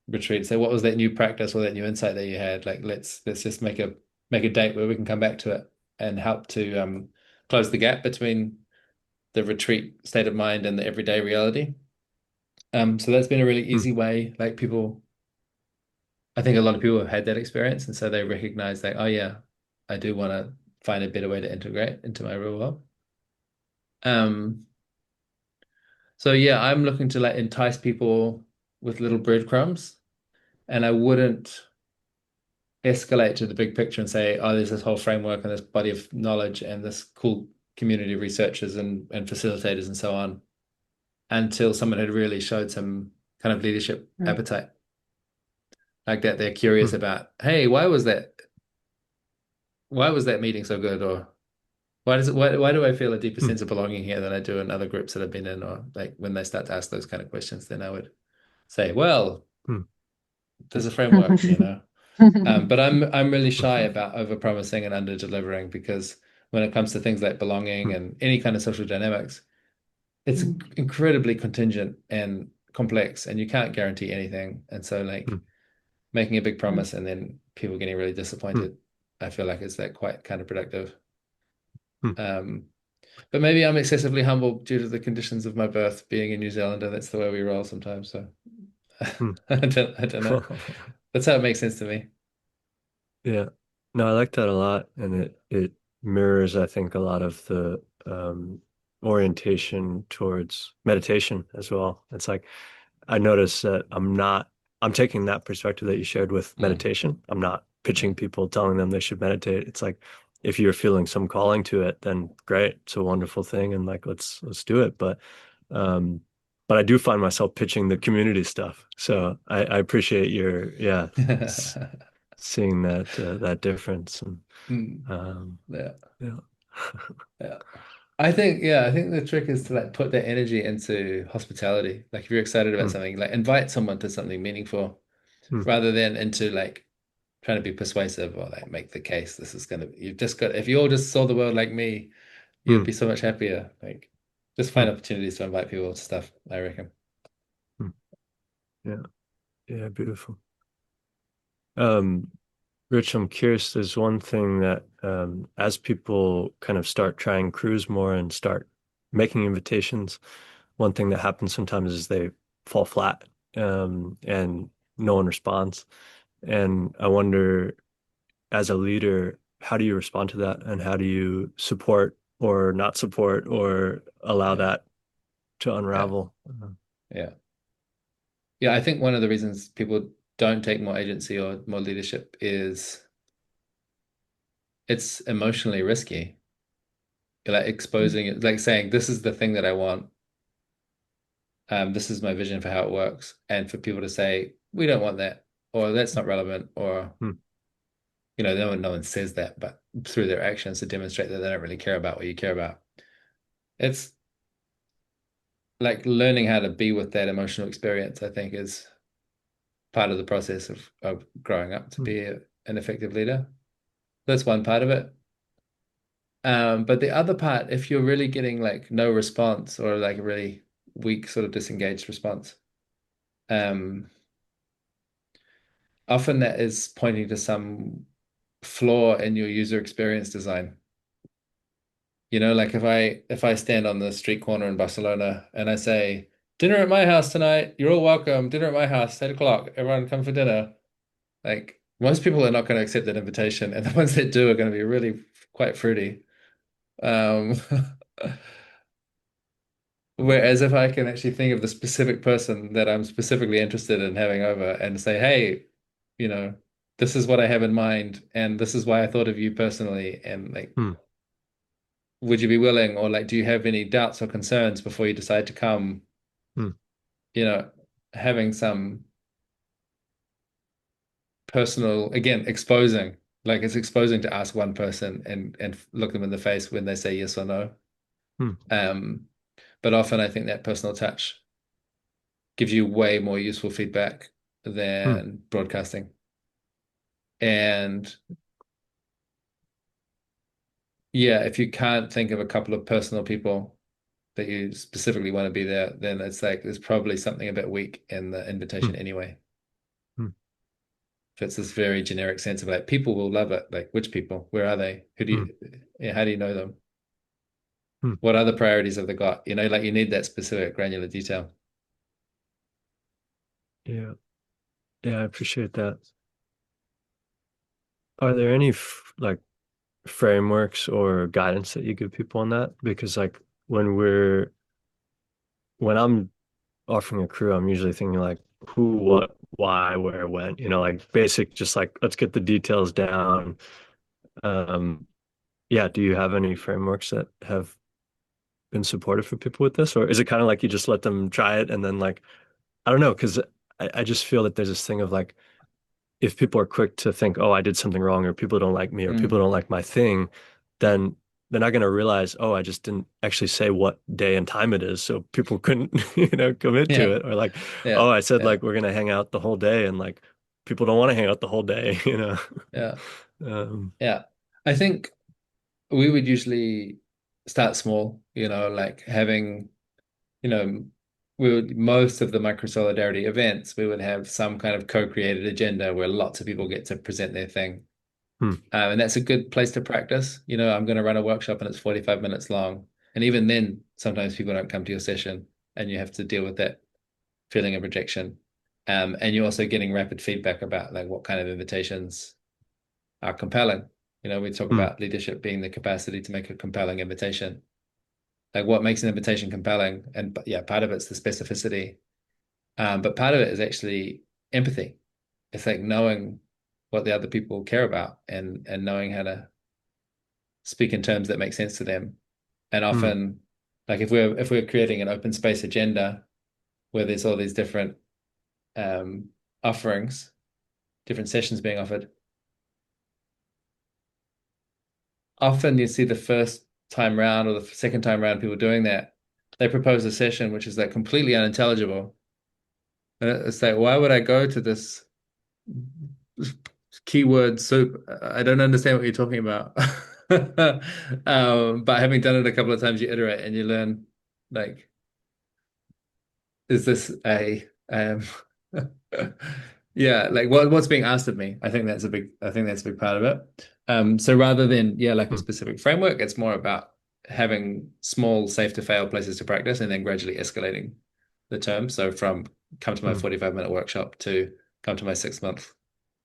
retreat, say, what was that new practice or that new insight that you had? Like, let's just make a date where we can come back to it and help to close the gap between the retreat state of mind and the everyday reality. So that's been a really easy way. Like I think a lot of people have had that experience, and so they recognize that, oh yeah, I do want to find a better way to integrate into my real world. So yeah, I'm looking to like entice people with little breadcrumbs, and I wouldn't escalate to the big picture and say, oh, there's this whole framework and this body of knowledge and this cool community of researchers and facilitators and so on, until someone had really showed some kind of leadership appetite. Like that they're curious about, hey, why was that meeting so good? Or why do I feel a deeper sense of belonging here than I do in other groups that I've been in? Or like when they start to ask those kind of questions, then I would say, well, there's a framework, But I'm really shy about over-promising and under-delivering, because when it comes to things like belonging and any kind of social dynamics, it's incredibly contingent and complex, and you can't guarantee anything. And so like making a big promise and then people getting really disappointed, I feel like it's like quite counterproductive. But maybe I'm excessively humble due to the conditions of my birth being in New Zealand, and that's the way we roll sometimes. So I don't know. That's how it makes sense to me. Yeah. No, I like that a lot. And it mirrors, I think, a lot of the orientation towards meditation as well. It's like I notice that I'm taking that perspective that you shared with meditation. I'm not pitching people, telling them they should meditate. It's like if you're feeling some calling to it, then great. It's a wonderful thing. And like let's do it. But I do find myself pitching the community stuff. So I appreciate your seeing that difference. And Yeah. yeah. I think the trick is to like put that energy into hospitality. Like if you're excited about something, like invite someone to something meaningful rather than into like trying to be persuasive or like make the case this is if you all just saw the world like me, you'd be so much happier. Like just find opportunities to invite people to stuff, I reckon. Yeah, beautiful. Rich, I'm curious, there's one thing that as people kind of start trying cruise more and start making invitations, one thing that happens sometimes is they fall flat and no one responds. And I wonder, as a leader, how do you respond to that? And how do you support or not support or allow that to unravel? Yeah. Yeah, I think one of the reasons people don't take more agency or more leadership is it's emotionally risky. You're like exposing it, like saying, this is the thing that I want. This is my vision for how it works. And for people to say, we don't want that, or that's not relevant, or no one says that, but through their actions to demonstrate that they don't really care about what you care about. It's like learning how to be with that emotional experience, I think, is part of the process of growing up to be an effective leader. That's one part of it. But the other part, if you're really getting like no response or like a really weak sort of disengaged response, often that is pointing to some flaw in your user experience design. Like if I stand on the street corner in Barcelona and I say, dinner at my house tonight, you're all welcome, dinner at my house, 8 o'clock, everyone come for dinner. Like most people are not going to accept that invitation, and the ones that do are going to be really quite fruity. Um, Whereas if I can actually think of the specific person that I'm specifically interested in having over and say, hey, you know, this is what I have in mind, and this is why I thought of you personally, and like, Hmm. would you be willing, or like, do you have any doubts or concerns before you decide to come? Hmm. You know, having some personal, again, exposing, like it's exposing to ask one person and look them in the face when they say yes or no. Hmm. Um, but often I think that personal touch gives you way more useful feedback Hmm. than broadcasting. And yeah, if you can't think of a couple of personal people that you specifically want to be there, then it's like there's probably something a bit weak in the Hmm. invitation anyway. Hmm. If it's this very generic sense of like people will love it, like which people, where are they? Who do Hmm. you, yeah, how do you know them? Hmm. What other priorities have they got? You know, like you need that specific granular detail. Yeah. Yeah, I appreciate that. Are there any like frameworks or guidance that you give people on that? Because like when I'm offering a crew, I'm usually thinking like who, what, why, where, when, like basic, just like let's get the details down. Um, yeah, do you have any frameworks that have been supportive for people with this? Or is it kind of like you just let them try it and then like, I don't know, because I just feel that there's this thing of like, if people are quick to think, oh, I did something wrong, or people don't like me, or people Mm. don't like my thing, then they're not going to realize, oh, I just didn't actually say what day and time it is. So people couldn't, commit to Yeah, it. Or like, yeah, oh, I said yeah, like we're going to hang out the whole day and like people don't want to hang out the whole day. yeah, Um, yeah. I think we would usually start small, like having, you know, we would most of the micro-solidarity events, we would have some kind of co-created agenda where lots of people get to present their thing. hmm, And that's a good place to practice. I'm going to run a workshop and it's 45 minutes long. And even then, sometimes people don't come to your session and you have to deal with that feeling of rejection. And you're also getting rapid feedback about like what kind of invitations are compelling. We talk hmm, about leadership being the capacity to make a compelling invitation. Like what makes an invitation compelling? And yeah, part of it's the specificity. But part of it is actually empathy. It's like knowing what the other people care about and knowing how to speak in terms that make sense to them. And hmm, often, like if we're creating an open space agenda where there's all these different um, offerings, different sessions being offered, often you see the first time round or the second time round people doing that, they propose a session which is like completely unintelligible. And it's like, why would I go to this keyword soup? I don't understand what you're talking about. But having done it a couple of times, you iterate and you learn, like, is this yeah, like what's being asked of me? I think that's a big part of it. So rather than, yeah, like a hmm, specific framework, it's more about having small, safe to fail places to practice and then gradually escalating the term. So from come to my hmm, 45-minute workshop to come to my 6-month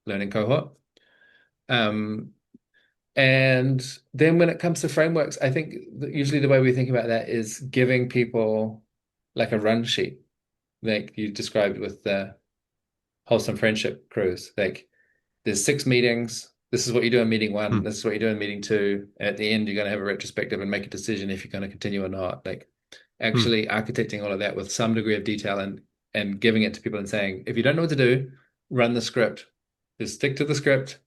learning cohort. Um, and then when it comes to frameworks, I think usually the way we think about that is giving people like a run sheet, like you described with the wholesome friendship cruise. Like there's 6 meetings. This is what you do in meeting hmm, one. This is what you do in meeting two. At the end, you're going to have a retrospective and make a decision if you're going to continue or not. Like hmm, actually architecting all of that with some degree of detail and giving it to people and saying, if you don't know what to do, run the script. Just stick to the script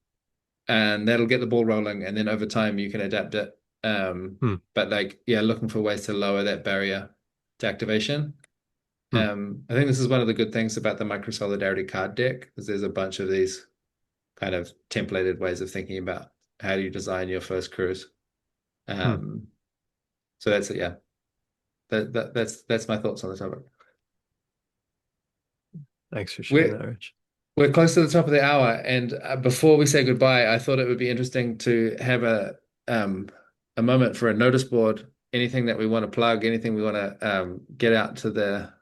and that'll get the ball rolling. And then over time you can adapt it. hmm, But like, yeah, looking for ways to lower that barrier to activation. hmm, I think this is one of the good things about the Microsolidarity card deck, is there's a bunch of these kind of templated ways of thinking about how do you design your first cruise. hmm. Um, so that's it, yeah. That's my thoughts on the topic. Thanks for sharing We're that, Rich. we're close to the top of the hour, and before we say goodbye, I thought it would be interesting to have a moment for a notice board. Anything that we want to plug, anything we want to get out to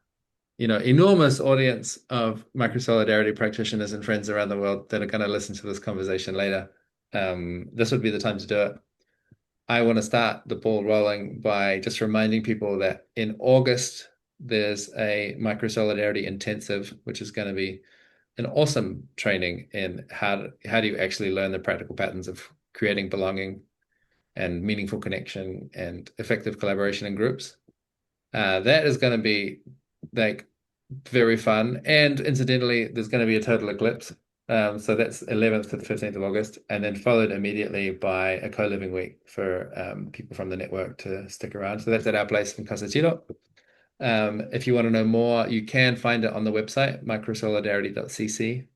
enormous audience of Microsolidarity practitioners and friends around the world that are going to listen to this conversation later. This would be the time to do it. I want to start the ball rolling by just reminding people that in August, there's a Microsolidarity intensive, which is going to be an awesome training in how do you actually learn the practical patterns of creating belonging and meaningful connection and effective collaboration in groups. That is going to be like very fun. And incidentally, there's going to be a total eclipse. So that's 11th to the 15th of August, and then followed immediately by a co-living week for people from the network to stick around. So that's at our place in Casa Chilo. If you want to know more, you can find it on the website, microsolidarity.cc.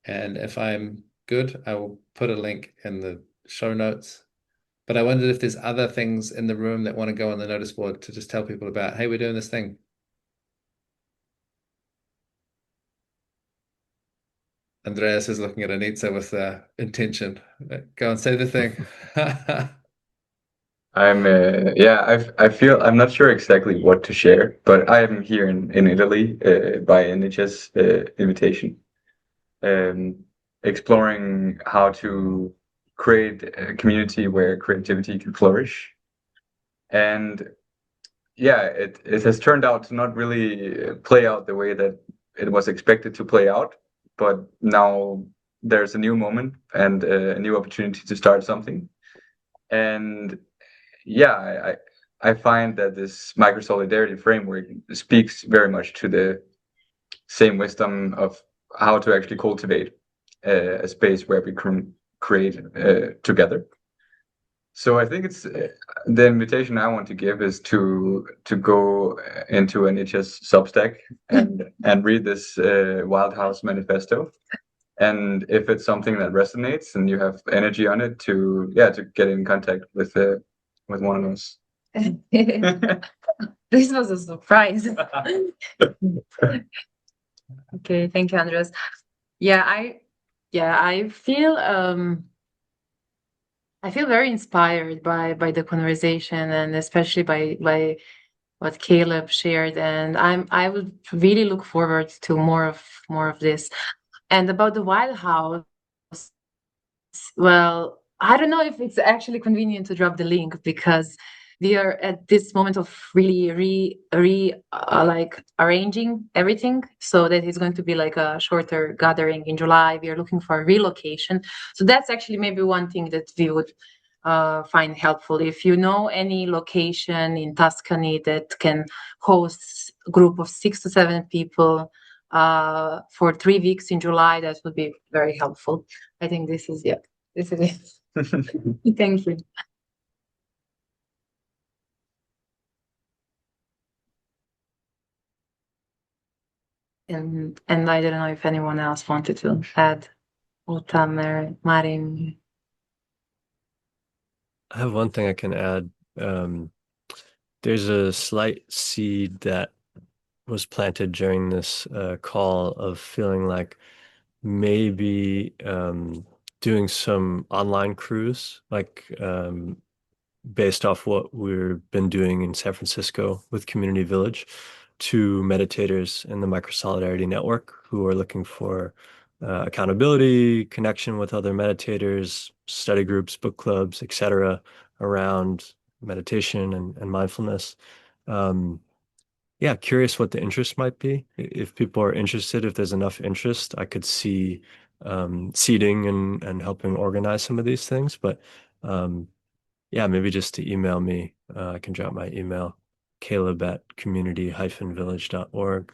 And if I'm good, I will put a link in the show notes. But I wondered if there's other things in the room that want to go on the notice board to just tell people about, hey, we're doing this thing. Andreas is looking at Anitza with intention. Go and say the thing. I feel I'm not sure exactly what to share, but I'm here in Italy by NHS invitation, exploring how to create a community where creativity can flourish. And yeah, it has turned out to not really play out the way that it was expected to play out, but now there's a new moment and a new opportunity to start something. And yeah, I find that this microsolidarity framework speaks very much to the same wisdom of how to actually cultivate a space where we can create together. So I think it's the invitation I want to give is to go into an NHS Substack and read this Wild House Manifesto. And if it's something that resonates and you have energy on it, to get in contact with one of us. This was a surprise. Okay, thank you, Andres. I feel very inspired by the conversation, and especially by what Caleb shared. And I would really look forward to more of this. And about the Wild House, well, I don't know if it's actually convenient to drop the link, because we are at this moment of really like arranging everything so that it's going to be like a shorter gathering in July. We are looking for a relocation. So that's actually maybe one thing that we would find helpful. If you know any location in Tuscany that can host a group of 6 to 7 people for 3 weeks in July, that would be very helpful. I think this is it. Thank you. And I don't know if anyone else wanted to add. Uta, Marin. I have one thing I can add. There's a slight seed that was planted during this call of feeling like maybe doing some online cruise, like based off what we've been doing in San Francisco with Community Village, to meditators in the Microsolidarity Network who are looking for accountability, connection with other meditators, study groups, book clubs, etc., around meditation and mindfulness. Yeah, curious what the interest might be. If people are interested, if there's enough interest, I could see seeding and helping organize some of these things. But yeah, maybe just to email me. I can drop my email, caleb@community-village.org,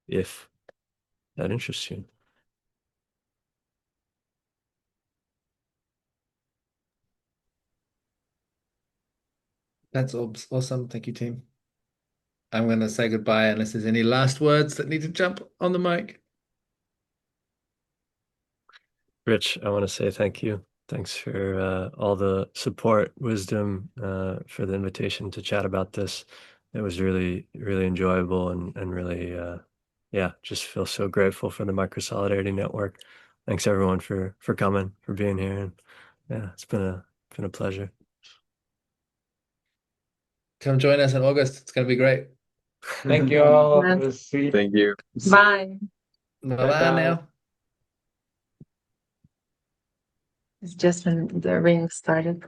if that interests you. That's awesome. Thank you, team. I'm going to say goodbye unless there's any last words that need to jump on the mic. Rich, I want to say thank you. Thanks for all the support, wisdom, for the invitation to chat about this. It was really, really enjoyable and really, yeah, just feel so grateful for the Microsolidarity Network. Thanks everyone for coming, for being here. And yeah, it's been a pleasure. Come join us in August. It's going to be great. Thank you all. Yes. It was sweet. Thank you. Bye. Bye now. It's just when the ring started.